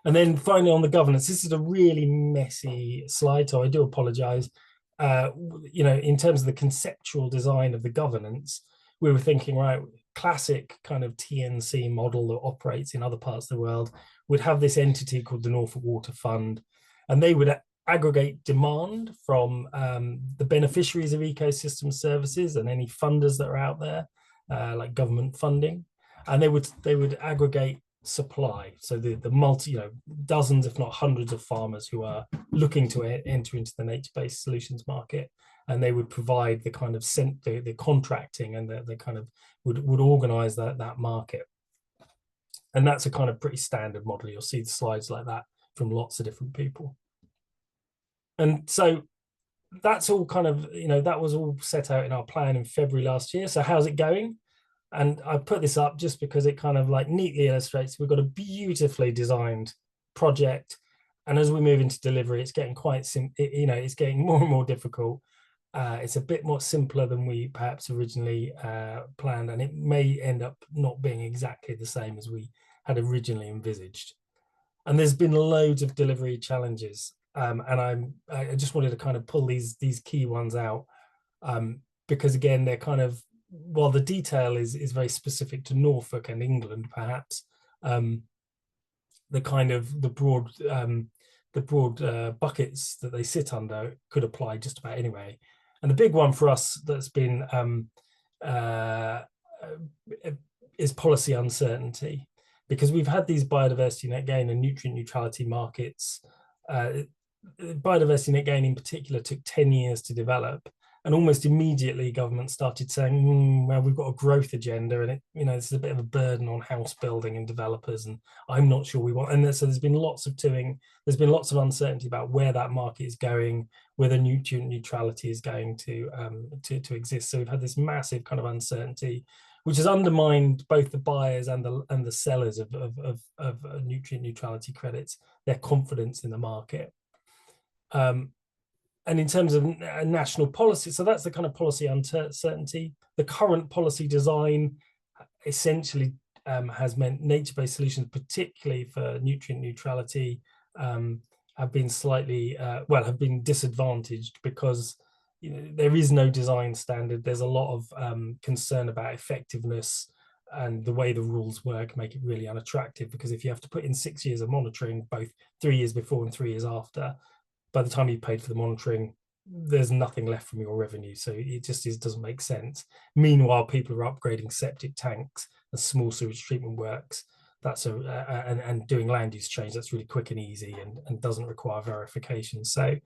And then finally on the governance, this is a really messy slide, so I do apologize. In terms of the conceptual design of the governance, we were thinking, right, classic kind of TNC model that operates in other parts of the world would have this entity called the Norfolk Water Fund, and they would aggregate demand from the beneficiaries of ecosystem services and any funders that are out there, like government funding, and they would aggregate supply. So the dozens, if not hundreds, of farmers who are looking to enter into the nature-based solutions market, and they would provide the kind of the contracting and the kind of would organize that market. And that's a kind of pretty standard model. You'll see the slides like that from lots of different people. And so that's all kind of, that was all set out in our plan in February last year. So how's it going? And I put this up just because it kind of like neatly illustrates we've got a beautifully designed project, and as we move into delivery, it's getting quite it's getting more and more difficult. It's a bit more simpler than we perhaps originally planned, and it may end up not being exactly the same as we had originally envisaged. And there's been loads of delivery challenges, and I just wanted to kind of pull these key ones out, because again, they're kind of, while the detail is very specific to Norfolk and England, perhaps, the kind of the broad buckets that they sit under could apply just about anyway. And the big one for us that's been is policy uncertainty, because we've had these biodiversity net gain and nutrient neutrality markets. Biodiversity net gain in particular took 10 years to develop, and almost immediately government started saying, well, we've got a growth agenda, and this is a bit of a burden on house building and developers, and I'm not sure we want. And so there's been lots of there's been lots of uncertainty about where that market is going, whether nutrient neutrality is going to exist. So we've had this massive kind of uncertainty, which has undermined both the buyers and the sellers of nutrient neutrality credits, their confidence in the market. And in terms of national policy, so that's the kind of policy uncertainty. The current policy design essentially has meant nature-based solutions, particularly for nutrient neutrality, have been slightly, have been disadvantaged because there is no design standard. There's a lot of concern about effectiveness, and the way the rules work make it really unattractive, because if you have to put in 6 years of monitoring, both 3 years before and 3 years after, by the time you paid for the monitoring, there's nothing left from your revenue. So it just doesn't make sense. Meanwhile, people are upgrading septic tanks and small sewage treatment works. That's and doing land use change, that's really quick and easy and doesn't require verification. So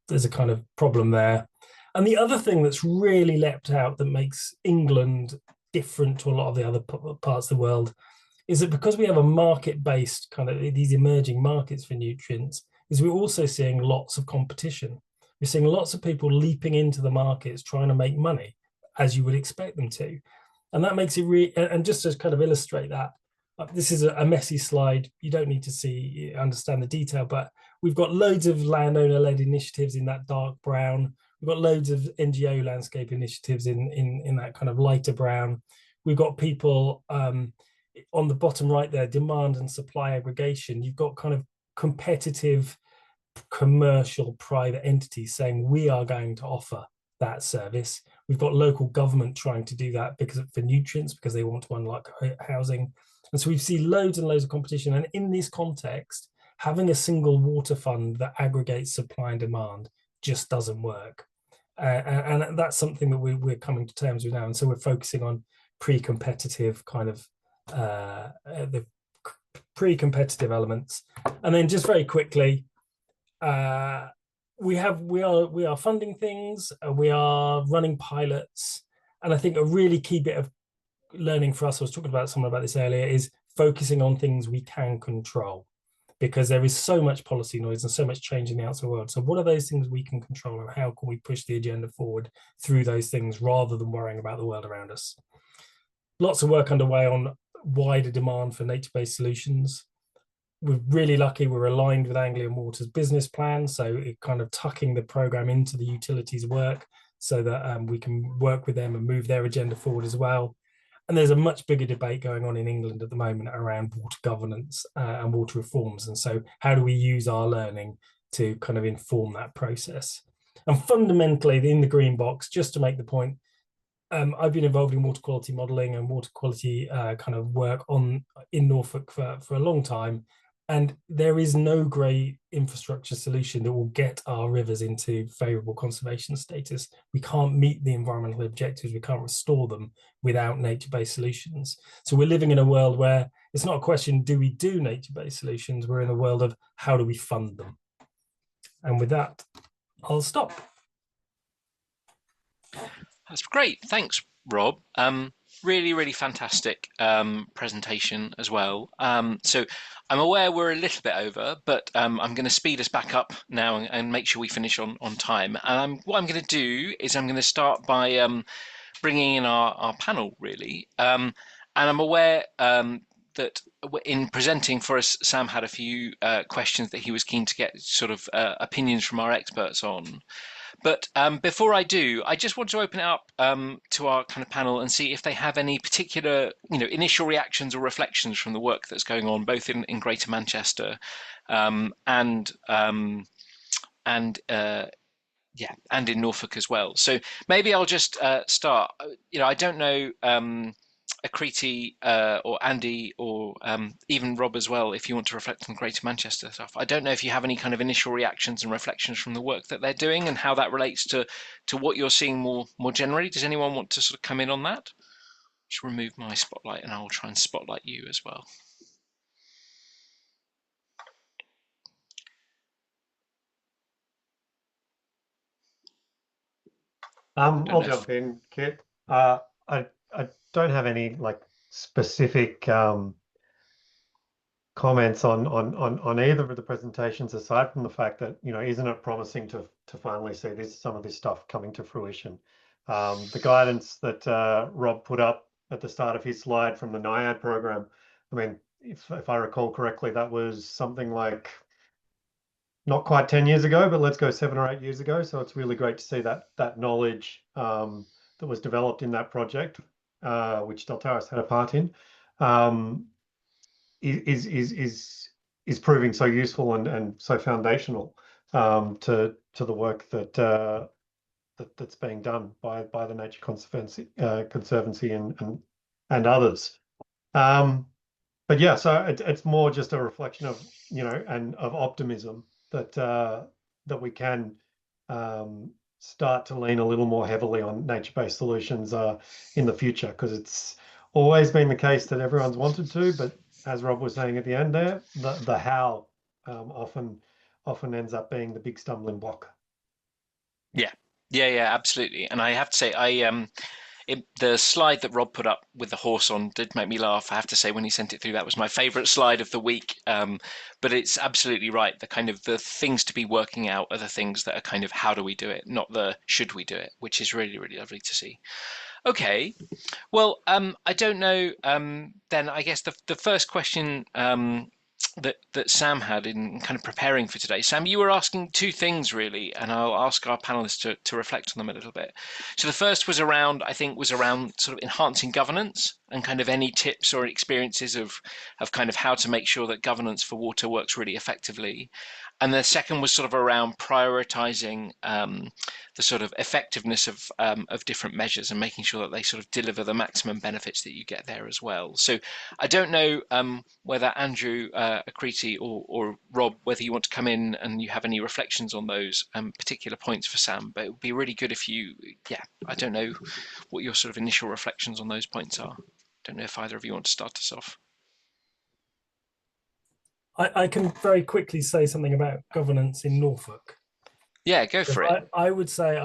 there's a kind of problem there. And the other thing that's really leapt out that makes England different to a lot of the other parts of the world is that because we have a market-based kind of these emerging markets for nutrients, is we're also seeing lots of competition. We're seeing lots of people leaping into the markets trying to make money, as you would expect them to. And that makes it really, and just to kind of illustrate that, this is a messy slide. You don't need to understand the detail, but we've got loads of landowner-led initiatives in that dark brown. We've got loads of NGO landscape initiatives in that kind of lighter brown. We've got people on the bottom right there, demand and supply aggregation. You've got kind of competitive commercial private entities saying we are going to offer that service. We've got local government trying to do that for nutrients, because they want to unlock housing. And so we see loads and loads of competition. And in this context, having a single water fund that aggregates supply and demand just doesn't work. And that's something that we're coming to terms with now. And so we're focusing on pre-competitive kind of the pre-competitive elements. And then just very quickly, we are funding things, we are running pilots, and I think a really key bit of learning for us, I was talking about someone about this earlier, is focusing on things we can control. because there is so much policy noise and so much change in the outside world. So what are those things we can control, and how can we push the agenda forward through those things rather than worrying about the world around us? Lots of work underway on wider demand for nature-based solutions. We're really lucky we're aligned with Anglian Water's business plan, so it kind of tucking the program into the utilities work so that we can work with them and move their agenda forward as well. And there's a much bigger debate going on in England at the moment around water governance and water reforms. And so how do we use our learning to kind of inform that process? And fundamentally, in the green box, just to make the point, I've been involved in water quality modelling and water quality kind of work in Norfolk for a long time. And there is no great infrastructure solution that will get our rivers into favourable conservation status. We can't meet the environmental objectives, we can't restore them without nature-based solutions. So we're living in a world where it's not a question, do we do nature-based solutions? We're in a world of how do we fund them? And with that, I'll stop. That's great. Thanks, Rob. Really, really fantastic presentation as well. So I'm aware we're a little bit over, but I'm going to speed us back up now and make sure we finish on time. And what I'm going to do is I'm going to start by bringing in our panel, really. And I'm aware that in presenting for us, Sam had a few questions that he was keen to get sort of opinions from our experts on. But before I do, I just want to open it up to our kind of panel and see if they have any particular, initial reactions or reflections from the work that's going on, both in Greater Manchester and in Norfolk as well. So maybe I'll just start. I don't know, Akriti or Andy or even Rob as well, if you want to reflect on Greater Manchester stuff. I don't know if you have any kind of initial reactions and reflections from the work that they're doing and how that relates to what you're seeing more generally. Does anyone want to sort of come in on that? Just remove my spotlight and I'll try and spotlight you as well. I'll jump in, Kit. I don't have any specific comments on either of the presentations, aside from the fact that isn't it promising to finally see some of this stuff coming to fruition. The guidance that Rob put up at the start of his slide from the NIAD program, I mean, if I recall correctly, that was something like not quite 10 years ago, but let's go 7 or 8 years ago. So it's really great to see that knowledge that was developed in that project, which Deltaris had a part in, is proving so useful and so foundational to the work that's being done by the Nature Conservancy and others. But yeah, so it's more just a reflection of and of optimism that we can start to lean a little more heavily on nature-based solutions in the future, because it's always been the case that everyone's wanted to, but as Rob was saying at the end there, the how often ends up being the big stumbling block. Yeah, absolutely. And I have to say, the slide that Rob put up with the horse on did make me laugh. I have to say, when he sent it through, that was my favorite slide of the week. But it's absolutely right. The things to be working out are the things that are kind of how do we do it, not the should we do it, which is really, really lovely to see. Okay, well, I don't know. Then I guess the first question that Sam had in kind of preparing for today. Sam, you were asking two things really, and I'll ask our panelists to reflect on them a little bit. So the first was around sort of enhancing governance and kind of any tips or experiences of kind of how to make sure that governance for water works really effectively. And the second was sort of around prioritizing the sort of effectiveness of different measures and making sure that they sort of deliver the maximum benefits that you get there as well. So I don't know whether Andrew, Akriti or Rob, whether you want to come in and you have any reflections on those particular points for Sam, but it would be really good if you, I don't know what your sort of initial reflections on those points are. Don't know if either of you want to start us off. I can very quickly say something about governance in Norfolk. Yeah, go for it. I would say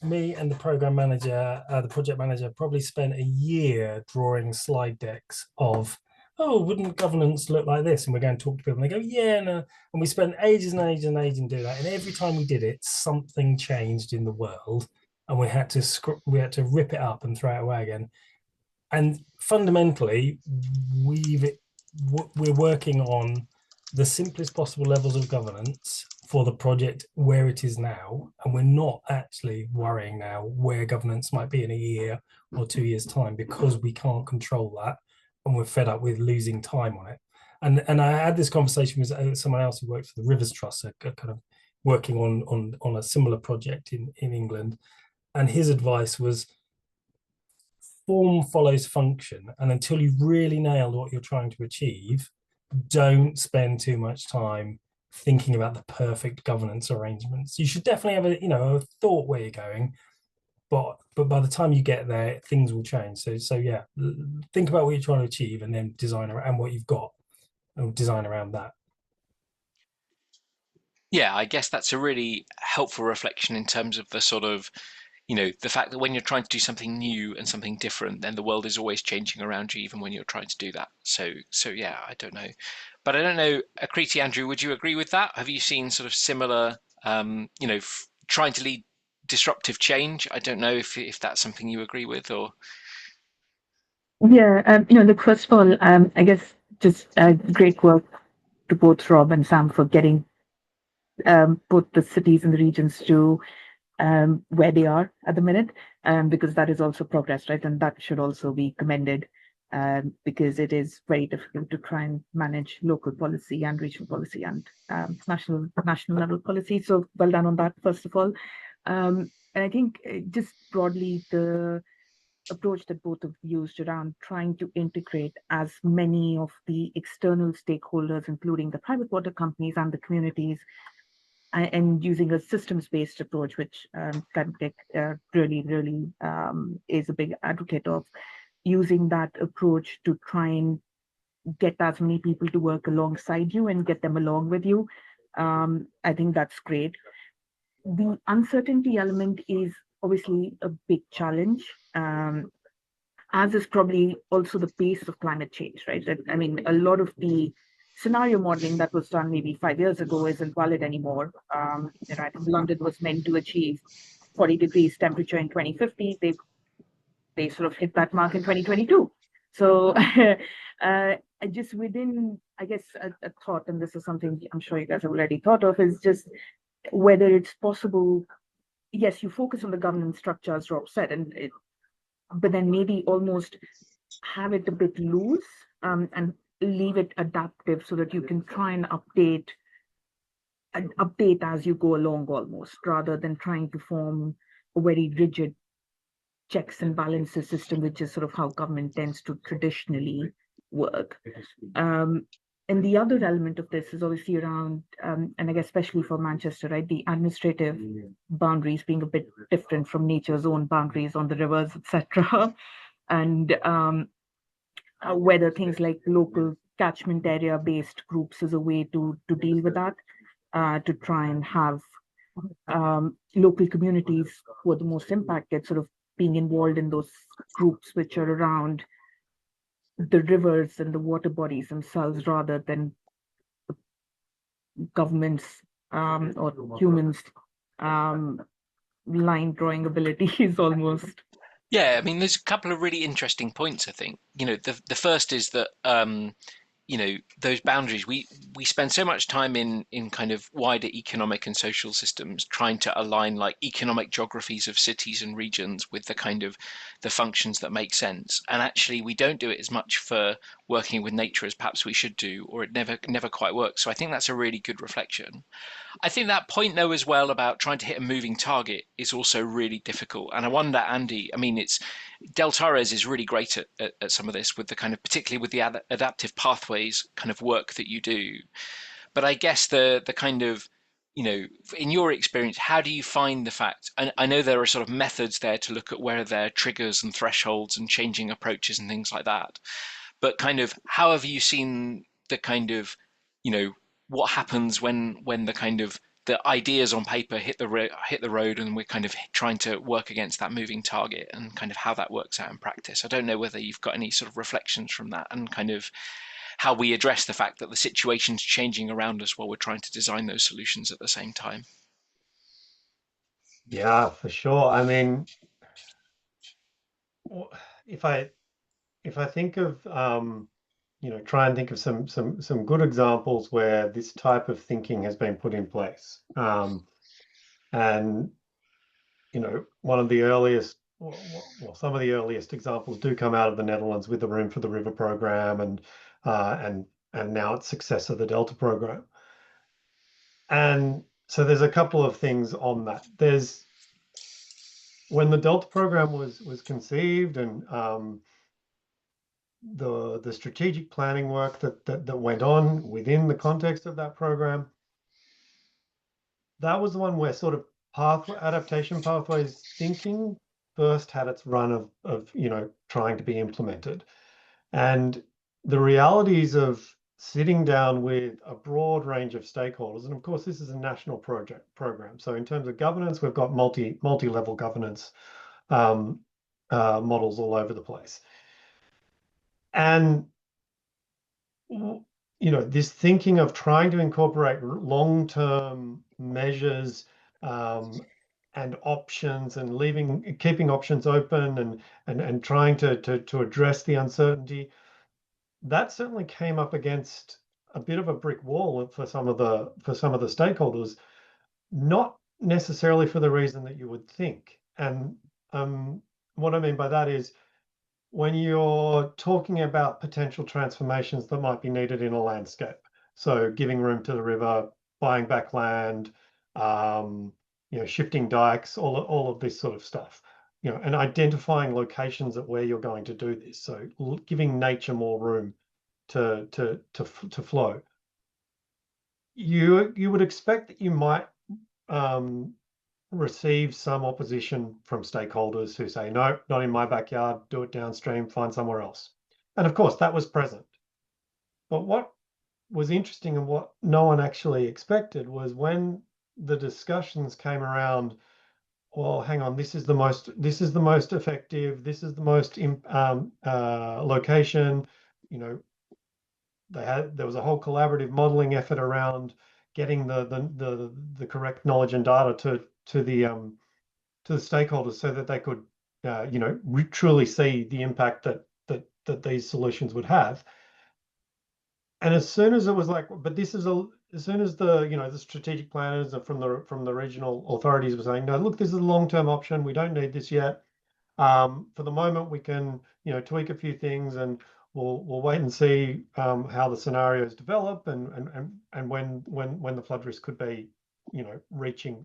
me and the program manager, the project manager, probably spent a year drawing slide decks of, oh, wouldn't governance look like this? And we're going to talk to people and they go, yeah, no. And we spent ages and ages and ages and do that. And every time we did it, something changed in the world and we had to rip it up and throw it away again. And fundamentally, we're working on the simplest possible levels of governance for the project where it is now, and we're not actually worrying now where governance might be in a year or 2 years' time, because we can't control that, and we're fed up with losing time on it. And I had this conversation with someone else who works for the Rivers Trust, kind of working on a similar project in England, and his advice was, form follows function, and until you've really nailed what you're trying to achieve, don't spend too much time thinking about the perfect governance arrangements. You should definitely have a thought where you're going, but by the time you get there, things will change. So yeah, think about what you're trying to achieve and then design around what you've got and design around that. Yeah, I guess that's a really helpful reflection in terms of the sort of, the fact that when you're trying to do something new and something different, then the world is always changing around you, even when you're trying to do that. So yeah, I don't know. But I don't know, Akriti, Andrew, would you agree with that? Have you seen sort of similar, trying to lead disruptive change? I don't know if that's something you agree with, or. Yeah, look, first of all, I guess just great work to both Rob and Sam for getting both the cities and the regions to where they are at the minute, because that is also progress, right? And that should also be commended, because it is very difficult to try and manage local policy and regional policy and national level policy. So well done on that, first of all. And I think just broadly, the approach that both have used around trying to integrate as many of the external stakeholders, including the private water companies and the communities, and using a systems-based approach, which Climate really is a big advocate of, using that approach to try and get as many people to work alongside you and get them along with you. I think that's great. The uncertainty element is obviously a big challenge, as is probably also the pace of climate change, right? I mean, a lot of the scenario modeling that was done maybe 5 years ago isn't valid anymore. I think London was meant to achieve 40 degrees temperature in 2050. They sort of hit that mark in 2022. So just within, I guess, a thought, and this is something I'm sure you guys have already thought of, is just whether it's possible. Yes, you focus on the governance structure, as Rob said, but then maybe almost have it a bit loose, and leave it adaptive so that you can try and update as you go along, almost, rather than trying to form a very rigid checks and balances system, which is sort of how government tends to traditionally work. And the other element of this is obviously around, and I guess especially for Manchester, right, the administrative boundaries being a bit different from nature's own boundaries on the rivers, etc. And whether things like local catchment area based groups is a way to deal with that, to try and have local communities who are the most impacted sort of being involved in those groups which are around the rivers and the water bodies themselves, rather than governments or humans line drawing abilities almost. Yeah, I mean, there's a couple of really interesting points, I think. The first is that those boundaries, we spend so much time in kind of wider economic and social systems trying to align like economic geographies of cities and regions with the kind of the functions that make sense, and actually we don't do it as much for working with nature as perhaps we should do, or it never quite works. So I think that's a really good reflection. I think that point, though, as well, about trying to hit a moving target is also really difficult. And I wonder, Andy, I mean, Del Torres is really great at some of this, with the kind of, particularly with the adaptive pathways kind of work that you do. But I guess the kind of, in your experience, how do you find the fact, and I know there are sort of methods there to look at where there are triggers and thresholds and changing approaches and things like that. But kind of, how have you seen the kind of, what happens when the kind of the ideas on paper hit the road and we're kind of trying to work against that moving target, and kind of how that works out in practice? I don't know whether you've got any sort of reflections from that, and kind of how we address the fact that the situation's changing around us while we're trying to design those solutions at the same time. Yeah, for sure. I mean, if I think of try and think of some good examples where this type of thinking has been put in place. And one of the earliest, well, some of the earliest examples do come out of the Netherlands with the Room for the River program, and now its successor, the Delta program. And so there's a couple of things on that. There's when the Delta program was conceived, and the strategic planning work that went on within the context of that program, that was the one where sort of adaptation pathways thinking first had its run of trying to be implemented. And the realities of sitting down with a broad range of stakeholders, and of course this is a national program. So in terms of governance, we've got multi-level governance models all over the place. And this thinking of trying to incorporate long-term measures and options, and keeping options open, and trying to address the uncertainty, that certainly came up against a bit of a brick wall for some of the stakeholders, not necessarily for the reason that you would think. And what I mean by that is, when you're talking about potential transformations that might be needed in a landscape, so giving room to the river, buying back land, shifting dikes, all of this sort of stuff, and identifying locations at where you're going to do this, so giving nature more room to flow. You would expect that you might receive some opposition from stakeholders who say, no, not in my backyard, do it downstream, find somewhere else. And of course, that was present. But what was interesting, and what no one actually expected, was when the discussions came around, well, hang on, this is the most effective, this is the most location, there was a whole collaborative modeling effort around getting the correct knowledge and data to the stakeholders, so that they could truly see the impact that these solutions would have. And as soon as it was like, but this is as soon as the strategic planners from the regional authorities were saying, no, look, this is a long-term option, we don't need this yet. For the moment, we can tweak a few things, and we'll wait and see how the scenarios develop, and when the flood risk could be reaching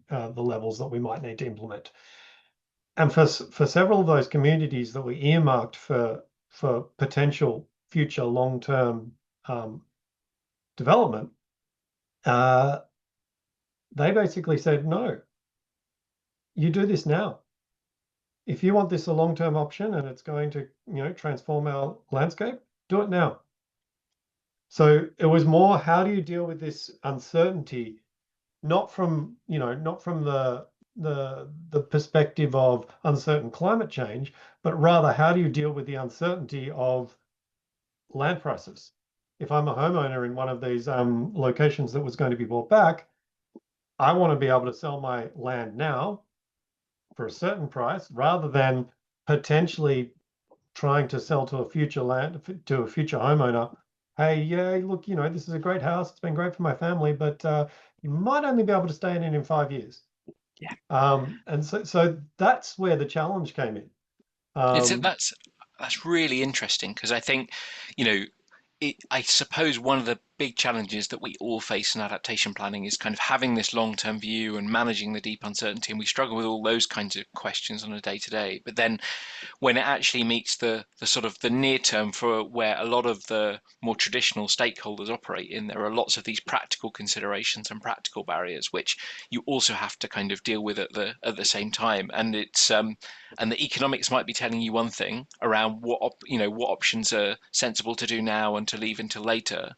the levels that we might need to implement. And for several of those communities that we earmarked for potential future long-term development, they basically said, no, you do this now. If you want this a long-term option and it's going to transform our landscape, do it now. So it was more, how do you deal with this uncertainty, not from the perspective of uncertain climate change, but rather, how do you deal with the uncertainty of land prices? If I'm a homeowner in one of these locations that was going to be bought back, I want to be able to sell my land now for a certain price, rather than potentially trying to sell to a future homeowner. Hey, yeah, look, this is a great house, it's been great for my family, but you might only be able to stay in it in 5 years. Yeah. And so that's where the challenge came in. That's really interesting, because I think, I suppose one of the big challenges that we all face in adaptation planning is kind of having this long-term view and managing the deep uncertainty, and we struggle with all those kinds of questions on a day-to-day. But then when it actually meets the sort of the near term, for where a lot of the more traditional stakeholders operate in, there are lots of these practical considerations and practical barriers which you also have to kind of deal with at the same time. And it's and the economics might be telling you one thing around what options are sensible to do now and to leave until later,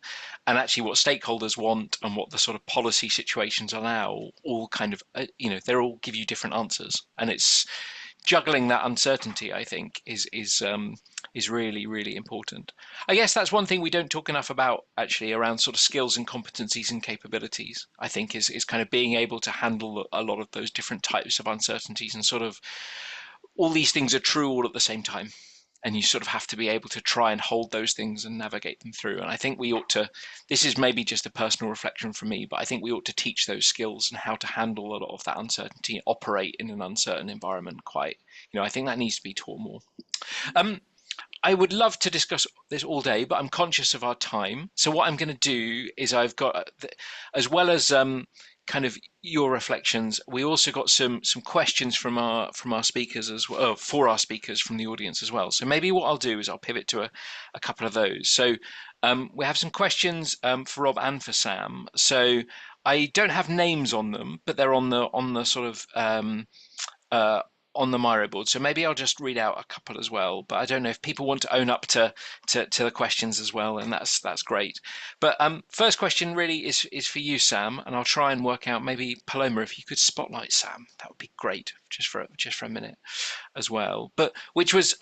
and actually what stakeholders want and what the sort of policy situations allow all kind of they all give you different answers. And it's juggling that uncertainty, I think, is really, really important. I guess that's one thing we don't talk enough about actually around sort of skills and competencies and capabilities, I think is kind of being able to handle a lot of those different types of uncertainties, and sort of all these things are true all at the same time. And you sort of have to be able to try and hold those things and navigate them through. And I think we ought to, this is maybe just a personal reflection from me, but I think we ought to teach those skills and how to handle a lot of that uncertainty and operate in an uncertain environment quite, I think that needs to be taught more. I would love to discuss this all day, but I'm conscious of our time. So what I'm going to do is I've got, as well as kind of your reflections, we also got some questions from our speakers as well, for our speakers from the audience as well. So maybe what I'll do is I'll pivot to a couple of those. So we have some questions for Rob and for Sam. So I don't have names on them, but they're on the sort of on the Miro board. So maybe I'll just read out a couple as well, but I don't know if people want to own up to the questions as well, and that's great. But first question really is for you, Sam, and I'll try and work out, maybe Paloma, if you could spotlight Sam, that would be great, just for a minute as well. But which was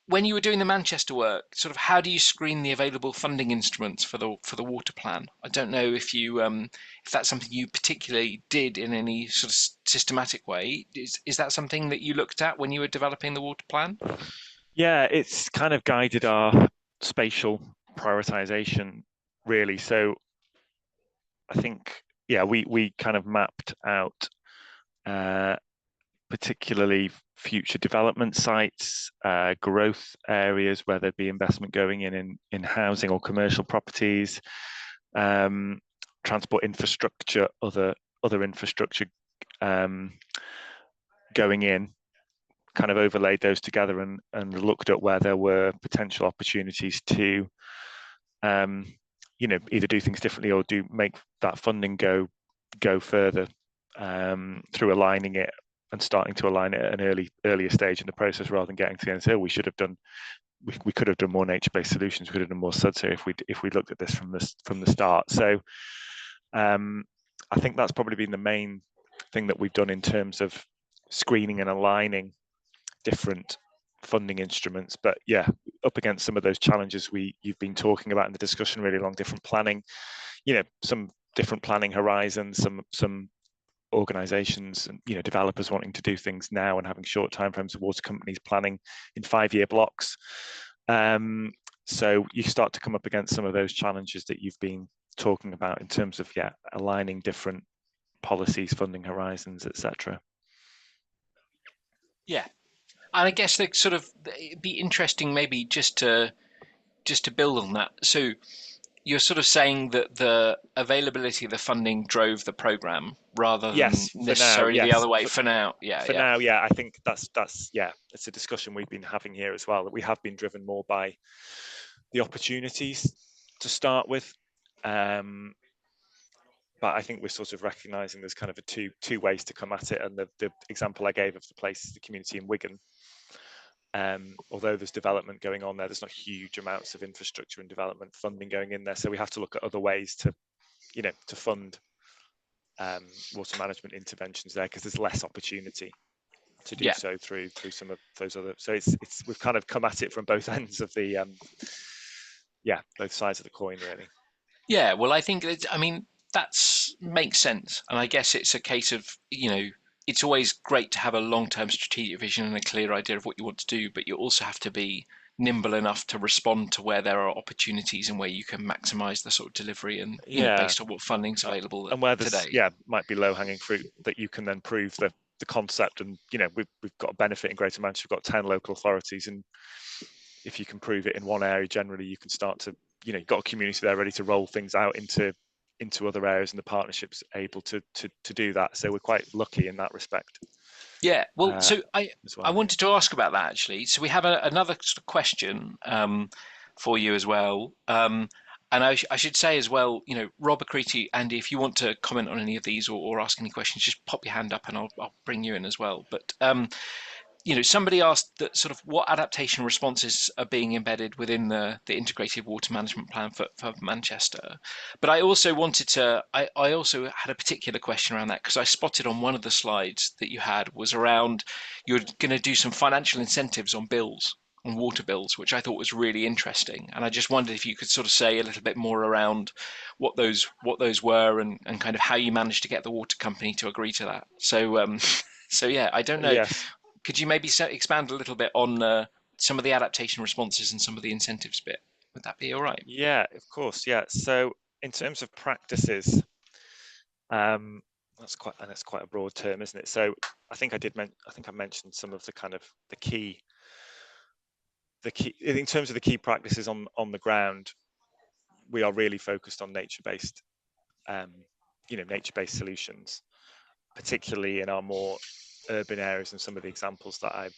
when you were doing the Manchester work, sort of how do you screen the available funding instruments for the water plan? I don't know if you if that's something you particularly did in any sort of systematic way. Is that something that you looked at when you were developing the water plan? Yeah, it's kind of guided our spatial prioritization, really. So I think, yeah, we kind of mapped out particularly future development sites, growth areas where there'd be investment going in housing or commercial properties, transport infrastructure, other infrastructure going in, kind of overlaid those together and looked at where there were potential opportunities to either do things differently or make that funding go further through aligning it and starting to align it at an earlier stage in the process, rather than getting to the end and say, oh, we could have done more nature-based solutions, we could have done more suds here if we looked at this from the start. So I think that's probably been the main thing that we've done in terms of screening and aligning different funding instruments. But yeah, up against some of those challenges you've been talking about in the discussion, really along different planning, some different planning horizons, some organizations and developers wanting to do things now and having short timeframes of water companies planning in 5-year blocks. So you start to come up against some of those challenges that you've been talking about in terms of aligning different policies, funding horizons, etc. Yeah, and I guess it'd be interesting maybe just to build on that. So you're sort of saying that the availability of the funding drove the program rather than necessarily the other way for now. Now, I think that's it's a discussion we've been having here as well, that we have been driven more by the opportunities to start with. But I think we're sort of recognizing there's kind of two ways to come at it. And the example I gave of the community in Wigan, although there's development going on there's not huge amounts of infrastructure and development funding going in there. So we have to look at other ways to fund water management interventions there, because there's less opportunity to do so through some of those other. So we've kind of come at it from both ends of the both sides of the coin, really. Yeah, well, I think that makes sense, and I guess it's a case of it's always great to have a long-term strategic vision and a clear idea of what you want to do, but you also have to be nimble enough to respond to where there are opportunities and where you can maximize the sort of delivery and based on what funding's available and where there's today. Might be low-hanging fruit that you can then prove the concept. And we've got a benefit in Greater Manchester. We've got 10 local authorities, and if you can prove it in one area, generally you can start to you've got a community there ready to roll things out into other areas, and the partnership's able to do that. So we're quite lucky in that respect. Yeah, well, so I wanted to ask about that actually. So we have another sort of question for you as well. And I should say as well, Rob, Akriti, Andy, if you want to comment on any of these or ask any questions, just pop your hand up and I'll bring you in as well. But somebody asked that sort of what adaptation responses are being embedded within the integrated water management plan for Manchester. But I also wanted to, I also had a particular question around that, because I spotted on one of the slides that you had was around, you're going to do some financial incentives on bills, on water bills, which I thought was really interesting. And I just wondered if you could sort of say a little bit more around what those were, and kind of how you managed to get the water company to agree to that. So yeah, I don't know. Yes. Could you maybe expand a little bit on some of the adaptation responses and some of the incentives bit? Would that be all right? Yeah, of course. Yeah. So in terms of practices, that's quite a broad term, isn't it? So I think I mentioned some of the kind of the key in terms of the key practices on the ground. We are really focused on nature-based solutions, particularly in our more urban areas, and some of the examples that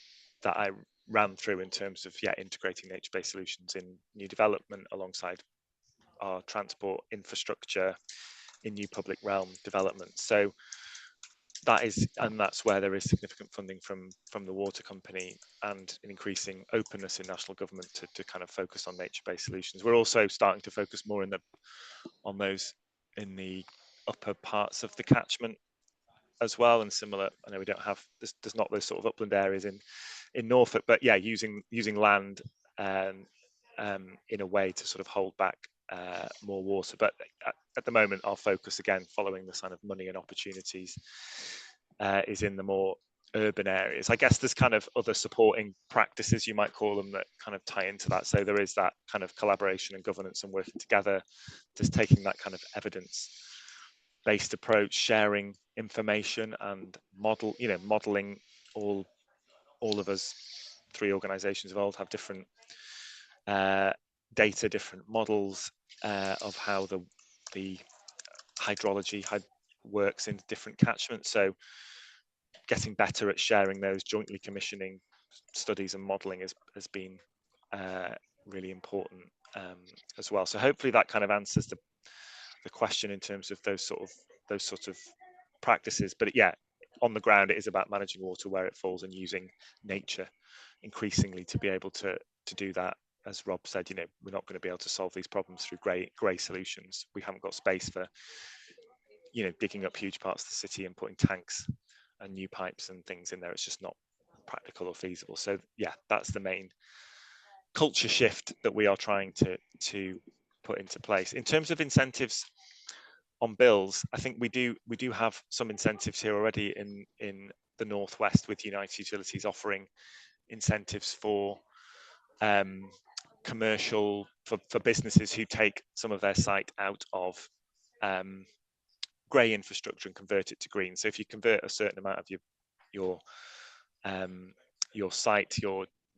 I ran through in terms of integrating nature-based solutions in new development alongside our transport infrastructure in new public realm development. So that's where there is significant funding from the water company, and an increasing openness in national government to kind of focus on nature-based solutions. We're also starting to focus more on those in the upper parts of the catchment as well, and similar. I know we don't have there's not those sort of upland areas in Norfolk, but yeah, using land in a way to sort of hold back more water. But at the moment, our focus, again, following the sign of money and opportunities, is in the more urban areas. I guess there's kind of other supporting practices, you might call them, that kind of tie into that. So there is that kind of collaboration and governance and working together, just taking that kind of evidence-based approach, sharing information and modeling. All of us, 3 organizations involved, have different data, different models of how the hydrology works in different catchments. So getting better at sharing those, jointly commissioning studies and modeling has been really important as well. So hopefully that kind of answers the question in terms of those sorts of practices. But yeah, on the ground, it is about managing water where it falls and using nature increasingly to be able to do that. As Rob said, we're not going to be able to solve these problems through grey solutions. We haven't got space for digging up huge parts of the city and putting tanks and new pipes and things in there. It's just not practical or feasible. So yeah, that's the main culture shift that we are trying to put into place. In terms of incentives on bills, I think we do have some incentives here already in the Northwest, with United Utilities offering incentives for commercial for businesses who take some of their site out of grey infrastructure and convert it to green. So if you convert a certain amount of your site,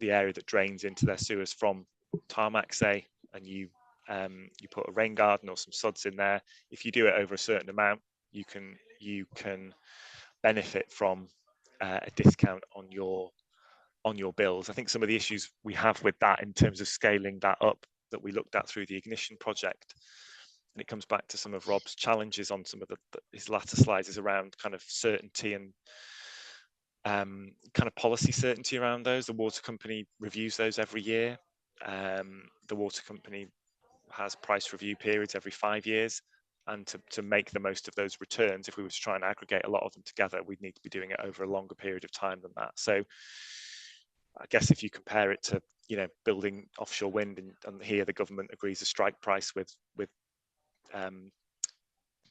the area that drains into their sewers from tarmac, say, and you put a rain garden or some sods in there, if you do it over a certain amount, you can benefit from a discount on your bills. I think some of the issues we have with that in terms of scaling that up, that we looked at through the Ignition project, and it comes back to some of Rob's challenges on some of his latter slides, is around kind of certainty and kind of policy certainty around those. The water company reviews those every year. The water company has price review periods every 5 years, and to make the most of those returns, if we were to try and aggregate a lot of them together, we'd need to be doing it over a longer period of time than that. So I guess if you compare it to building offshore wind, and here the government agrees a strike price with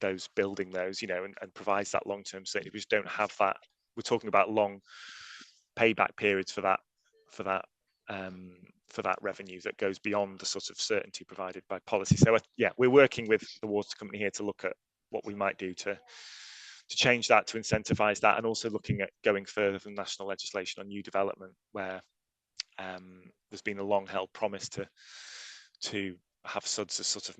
those building those, and provides that long-term certainty. We just don't have that. We're talking about long payback periods for that revenue that goes beyond the sort of certainty provided by policy. So yeah, we're working with the water company here to look at what we might do to change that, to incentivize that, and also looking at going further than national legislation on new development, where there's been a long-held promise to have SUDs as sort of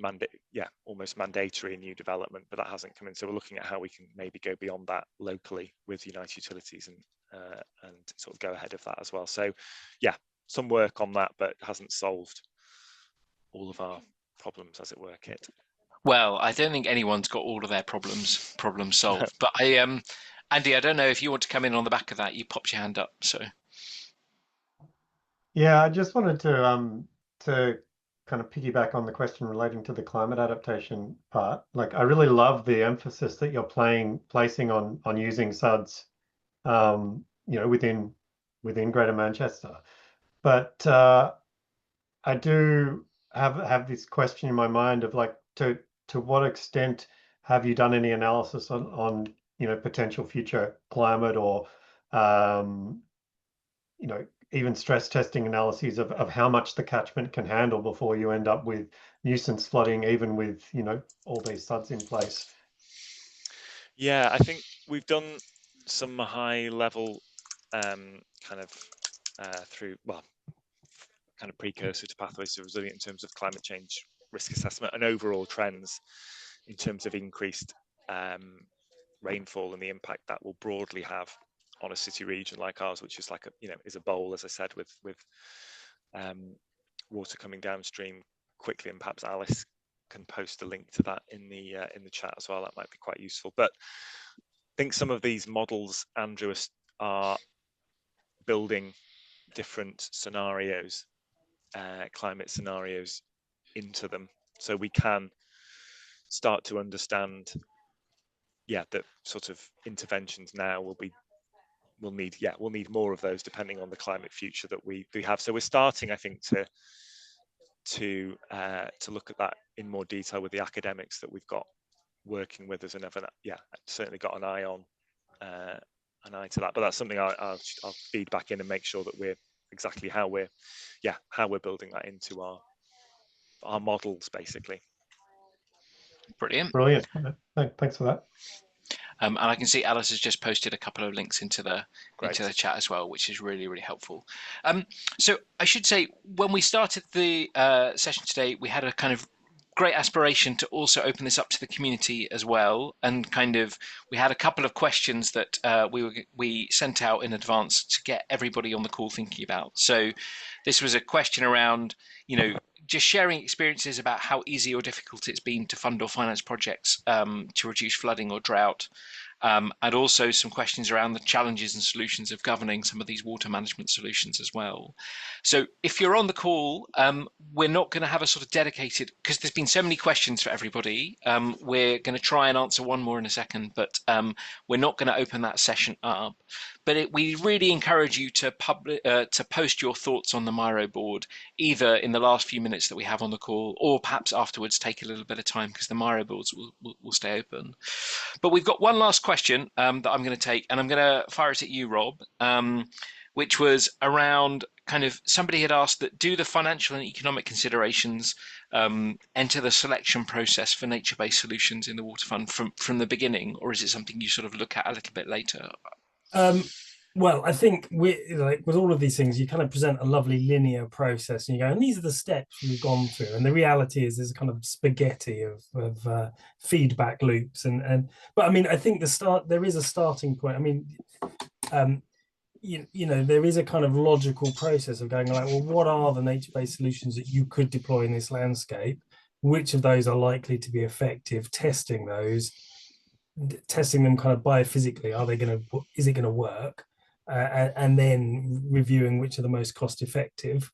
almost mandatory in new development, but that hasn't come in. So we're looking at how we can maybe go beyond that locally with United Utilities and sort of go ahead of that as well. So yeah, some work on that, but hasn't solved all of our problems, as it were, Kit. Well, I don't think anyone's got all of their problems solved. But Andy, I don't know if you want to come in on the back of that. You popped your hand up, so. Yeah, I just wanted to kind of piggyback on the question relating to the climate adaptation part. Like, I really love the emphasis that you're placing on using SUDS, you know, within Greater Manchester. But I do have this question in my mind of like, to what extent have you done any analysis on you know, potential future climate or you know, even stress testing analyses of how much the catchment can handle before you end up with nuisance flooding, even with, you know, all these SUDs in place? Yeah, I think we've done some high level kind of through, well, kind of precursor to Pathways to Resilience in terms of climate change risk assessment and overall trends in terms of increased rainfall and the impact that will broadly have on a city region like ours, which is like a, you know, is a bowl, as I said, with water coming downstream quickly, and perhaps Alice can post a link to that in the chat as well. That might be quite useful. But I think some of these models, Andrew, are building different scenarios, climate scenarios into them, so we can start to understand, yeah, that sort of interventions now will need more of those depending on the climate future that we have. So we're starting, I think, to look at that in more detail with the academics that we've got working with us, and have certainly got an eye to that. But that's something I'll feed back in and make sure that we're exactly how we're building that into our models, basically. Brilliant. Brilliant. Thanks for that. And I can see Alice has just posted a couple of links into the Great. chat as well, which is really, really helpful. So I should say, when we started the session today, we had a kind of great aspiration to also open this up to the community as well, and kind of we had a couple of questions that we sent out in advance to get everybody on the call thinking about. So this was a question around, you know, just sharing experiences about how easy or difficult it's been to fund or finance projects to reduce flooding or drought. And also some questions around the challenges and solutions of governing some of these water management solutions as well. So if you're on the call, we're not going to have a sort of dedicated, because there's been so many questions for everybody, we're going to try and answer one more in a second, but we're not going to open that session up. But we really encourage you to post your thoughts on the Miro board, either in the last few minutes that we have on the call, or perhaps afterwards take a little bit of time, because the Miro boards will stay open. But we've got one last question that I'm going to take, and I'm going to fire it at you, Rob, which was around kind of, somebody had asked that, do the financial and economic considerations enter the selection process for nature-based solutions in the Water Fund from the beginning, or is it something you sort of look at a little bit later? Well, I think like with all of these things, you kind of present a lovely linear process, and you go, and these are the steps we've gone through. And the reality is, there's a kind of spaghetti of feedback loops, but I mean, I think there is a starting point. I mean, you know, there is a kind of logical process of going like, well, what are the nature-based solutions that you could deploy in this landscape? Which of those are likely to be effective? Testing them kind of biophysically. Is it going to work? And then reviewing which are the most cost effective.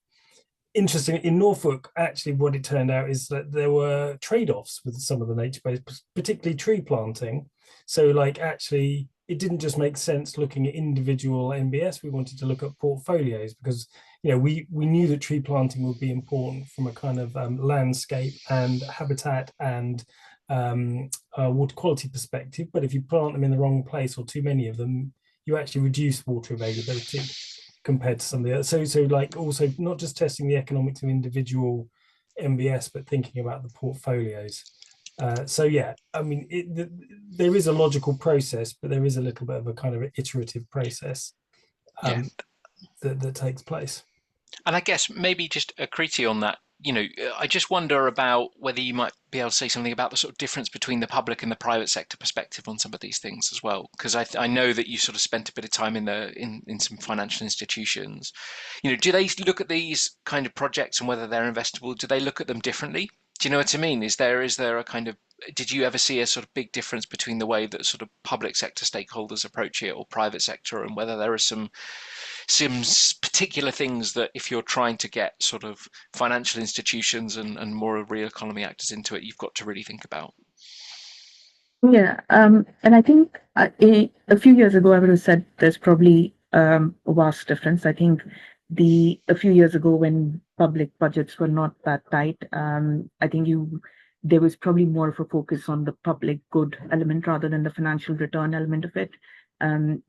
Interesting, in Norfolk, actually what it turned out is that there were trade-offs with some of the nature-based, particularly tree planting. So like, actually, it didn't just make sense looking at individual NBS. We wanted to look at portfolios, because, you know, we knew that tree planting would be important from a kind of landscape and habitat and water quality perspective. But if you plant them in the wrong place, or too many of them, you actually reduce water availability compared to some of the others. So like, also not just testing the economics of individual MBS, but thinking about the portfolios. So yeah, I mean, there is a logical process, but there is a little bit of a kind of iterative process that takes place. And I guess maybe just a critique on that, you know, I just wonder about whether you might be able to say something about the sort of difference between the public and the private sector perspective on some of these things as well, because I know that you sort of spent a bit of time in some financial institutions. You know, do they look at these kind of projects and whether they're investable? Do they look at them differently? Do you know what I mean? Is there a kind of did you ever see a sort of big difference between the way that sort of public sector stakeholders approach it or private sector, and whether there are some particular things that if you're trying to get sort of financial institutions and more real economy actors into it, you've got to really think about? Yeah, and I think a few years ago I would have said there's probably a vast difference. I think a few years ago when public budgets were not that tight, I think there was probably more of a focus on the public good element rather than the financial return element of it. And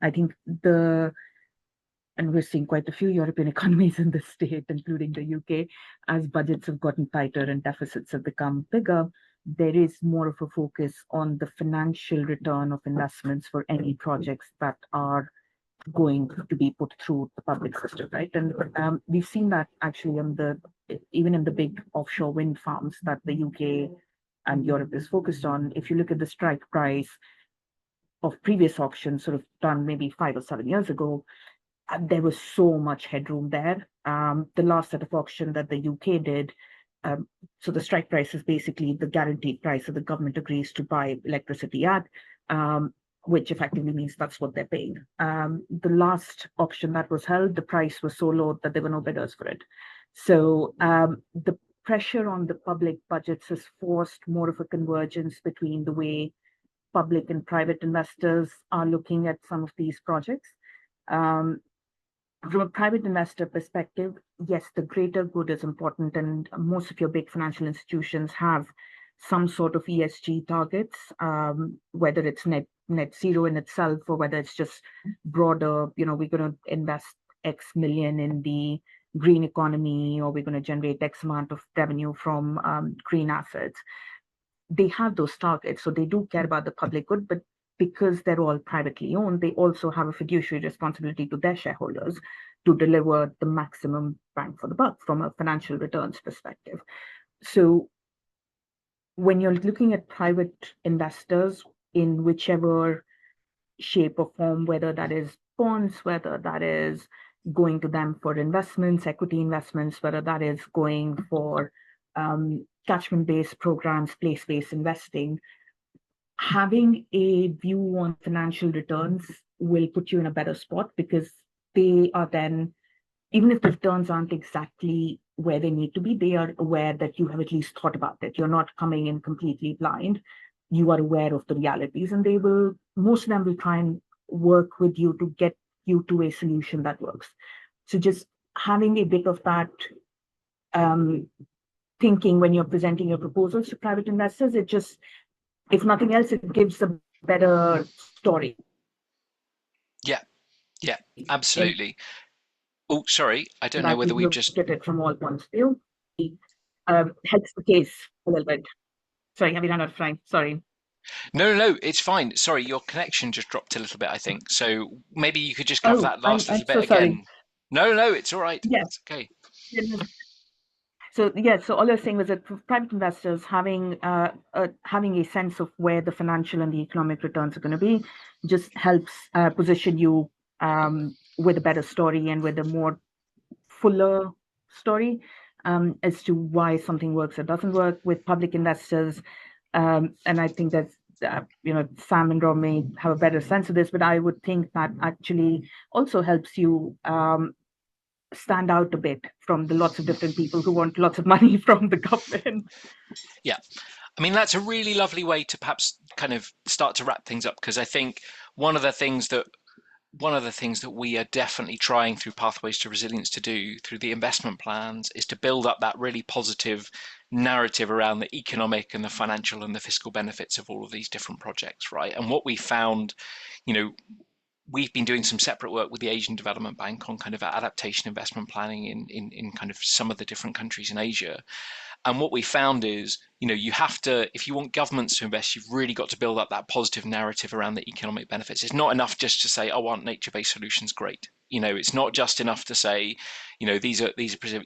I think and we're seeing quite a few European economies in this state, including the UK, as budgets have gotten tighter and deficits have become bigger. There is more of a focus on the financial return of investments for any projects that are going to be put through the public system, right? And we've seen that actually even in the big offshore wind farms that the UK and Europe is focused on. If you look at the strike price of previous auctions, sort of done maybe 5 or 7 years ago, there was so much headroom there. The last set of auction that the UK did, so the strike price is basically the guaranteed price that the government agrees to buy electricity at, which effectively means that's what they're paying. The last auction that was held, the price was so low that there were no bidders for it. So the pressure on the public budgets has forced more of a convergence between the way public and private investors are looking at some of these projects. From a private investor perspective, yes, the greater good is important, and most of your big financial institutions have some sort of ESG targets, whether it's net zero in itself or whether it's just broader, we're going to invest X million in the green economy, or we're going to generate X amount of revenue from green assets. They have those targets, so they do care about the public good, but because they're all privately owned, they also have a fiduciary responsibility to their shareholders to deliver the maximum bang for the buck from a financial returns perspective. So when you're looking at private investors in whichever shape or form, whether that is bonds, whether that is going to them for investments, equity investments, whether that is going for catchment-based programs, place-based investing, having a view on financial returns will put you in a better spot, because they are then, even if the returns aren't exactly where they need to be, they are aware that you have at least thought about it. You're not coming in completely blind. You are aware of the realities, and most of them will try and work with you to get you to a solution that works. So just having a bit of that thinking when you're presenting your proposals to private investors, it just, if nothing else, it gives a better story. Yeah, absolutely. Oh, sorry, I don't know whether we've just looked at it from all points of view. Helps the case a little bit. Sorry, have you run out of time? Sorry. No, it's fine. Sorry, your connection just dropped a little bit, I think. So maybe you could just cover that last little bit so sorry. again. No, it's all right. Yes. It's okay. So all I was saying was that for private investors, having a sense of where the financial and the economic returns are going to be just helps position you with a better story and with a more fuller story as to why something works or doesn't work with public investors. And I think that Sam and Rob may have a better sense of this, but I would think that actually also helps you stand out a bit from the lots of different people who want lots of money from the government. Yeah, I mean, that's a really lovely way to perhaps kind of start to wrap things up, because I think one of the things that we are definitely trying through Pathways to Resilience to do through the investment plans is to build up that really positive narrative around the economic and the financial and the fiscal benefits of all of these different projects, right? And what we found, we've been doing some separate work with the Asian Development Bank on kind of adaptation investment planning in kind of some of the different countries in Asia. And what we found is, you have to, if you want governments to invest, you've really got to build up that positive narrative around the economic benefits. It's not enough just to say, "Oh, aren't nature-based solutions great?" It's not just enough to say, these are.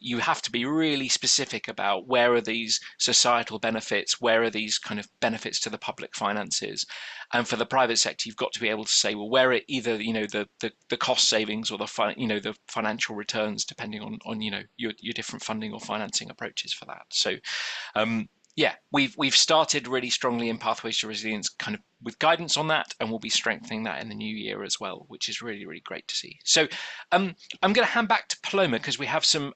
You have to be really specific about where are these societal benefits, where are these kind of benefits to the public finances, and for the private sector, you've got to be able to say, well, where are either the cost savings or the financial returns, depending on your different funding or financing approaches for that. So yeah, we've started really strongly in Pathways to Resilience, kind of with guidance on that, and we'll be strengthening that in the new year as well, which is really, really great to see. So I'm going to hand back to Paloma because we have some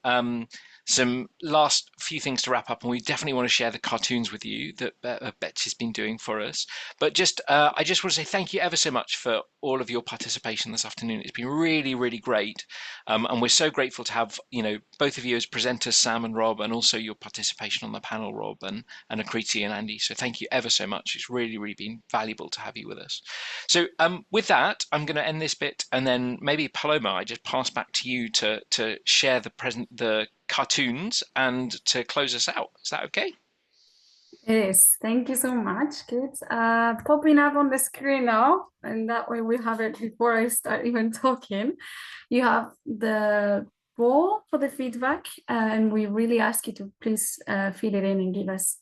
last few things to wrap up, and we definitely want to share the cartoons with you that Betsy's been doing for us. But just I just want to say thank you ever so much for all of your participation this afternoon. It's been really, really great, and we're so grateful to have both of you as presenters, Sam and Rob, and also your participation on the panel, Rob and Akriti and Andy. So thank you ever so much. It's really, really been valuable to have you with us. So with that, I'm going to end this bit, and then maybe Paloma, I just pass back to you to share the cartoons and to close us out. Is that okay? It is. Thank you so much, kids. Popping up on the screen now, and that way we have it before I start even talking. You have the poll for the feedback, and we really ask you to please fill it in and give us,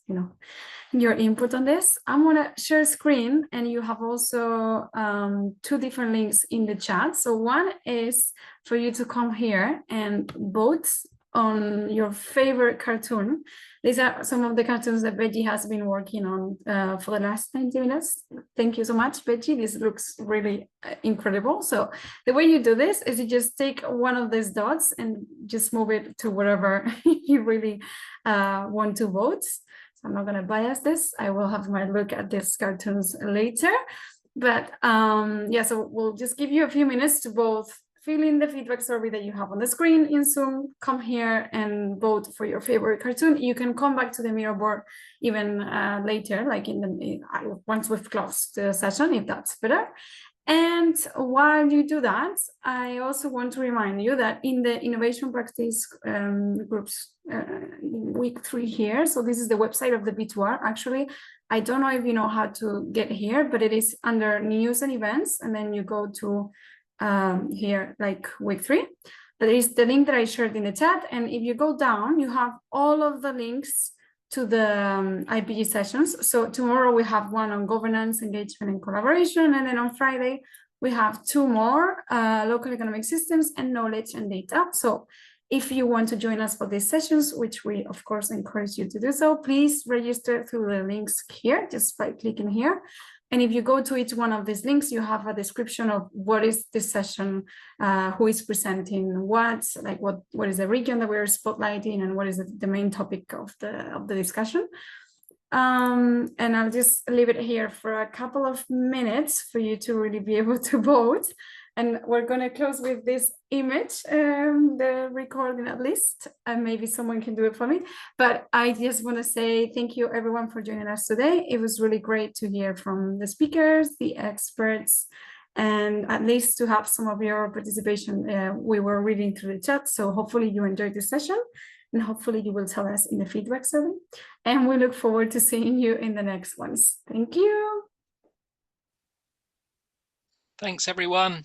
your input on this. I'm gonna share screen, and you have also 2 different links in the chat. So one is for you to come here and vote on your favorite cartoon. These are some of the cartoons that Betty has been working on for the last 90 minutes. Thank you so much, Betty. This looks really incredible. So the way you do this is you just take one of these dots and just move it to wherever you really want to vote. So I'm not going to bias this. I will have my look at these cartoons later. But yeah, so we'll just give you a few minutes to both fill in the feedback survey that you have on the screen in Zoom, come here and vote for your favorite cartoon. You can come back to the Miro board even later, like once we've closed the session, if that's better. And while you do that, I also want to remind you that in the innovation practice groups week 3 here, so this is the website of the B2R. Actually, I don't know if you know how to get here, but it is under news and events, and then you go to here, like week 3. There is the link that I shared in the chat, and if you go down, you have all of the links to the IPG sessions. So tomorrow we have one on governance, engagement, and collaboration, and then on Friday we have 2 more, local economic systems and knowledge and data. So if you want to join us for these sessions, which we of course encourage you to do so, please register through the links here just by clicking here. And if you go to each one of these links, you have a description of what is this session, who is presenting what is the region that we're spotlighting, and what is the main topic of the discussion. And I'll just leave it here for a couple of minutes for you to really be able to vote. And we're going to close with this image, the recording at least, and maybe someone can do it for me. But I just want to say thank you everyone for joining us today. It was really great to hear from the speakers, the experts, and at least to have some of your participation. We were reading through the chat, so hopefully you enjoyed this session, and hopefully you will tell us in the feedback survey. And we look forward to seeing you in the next ones. Thank you. Thanks, everyone.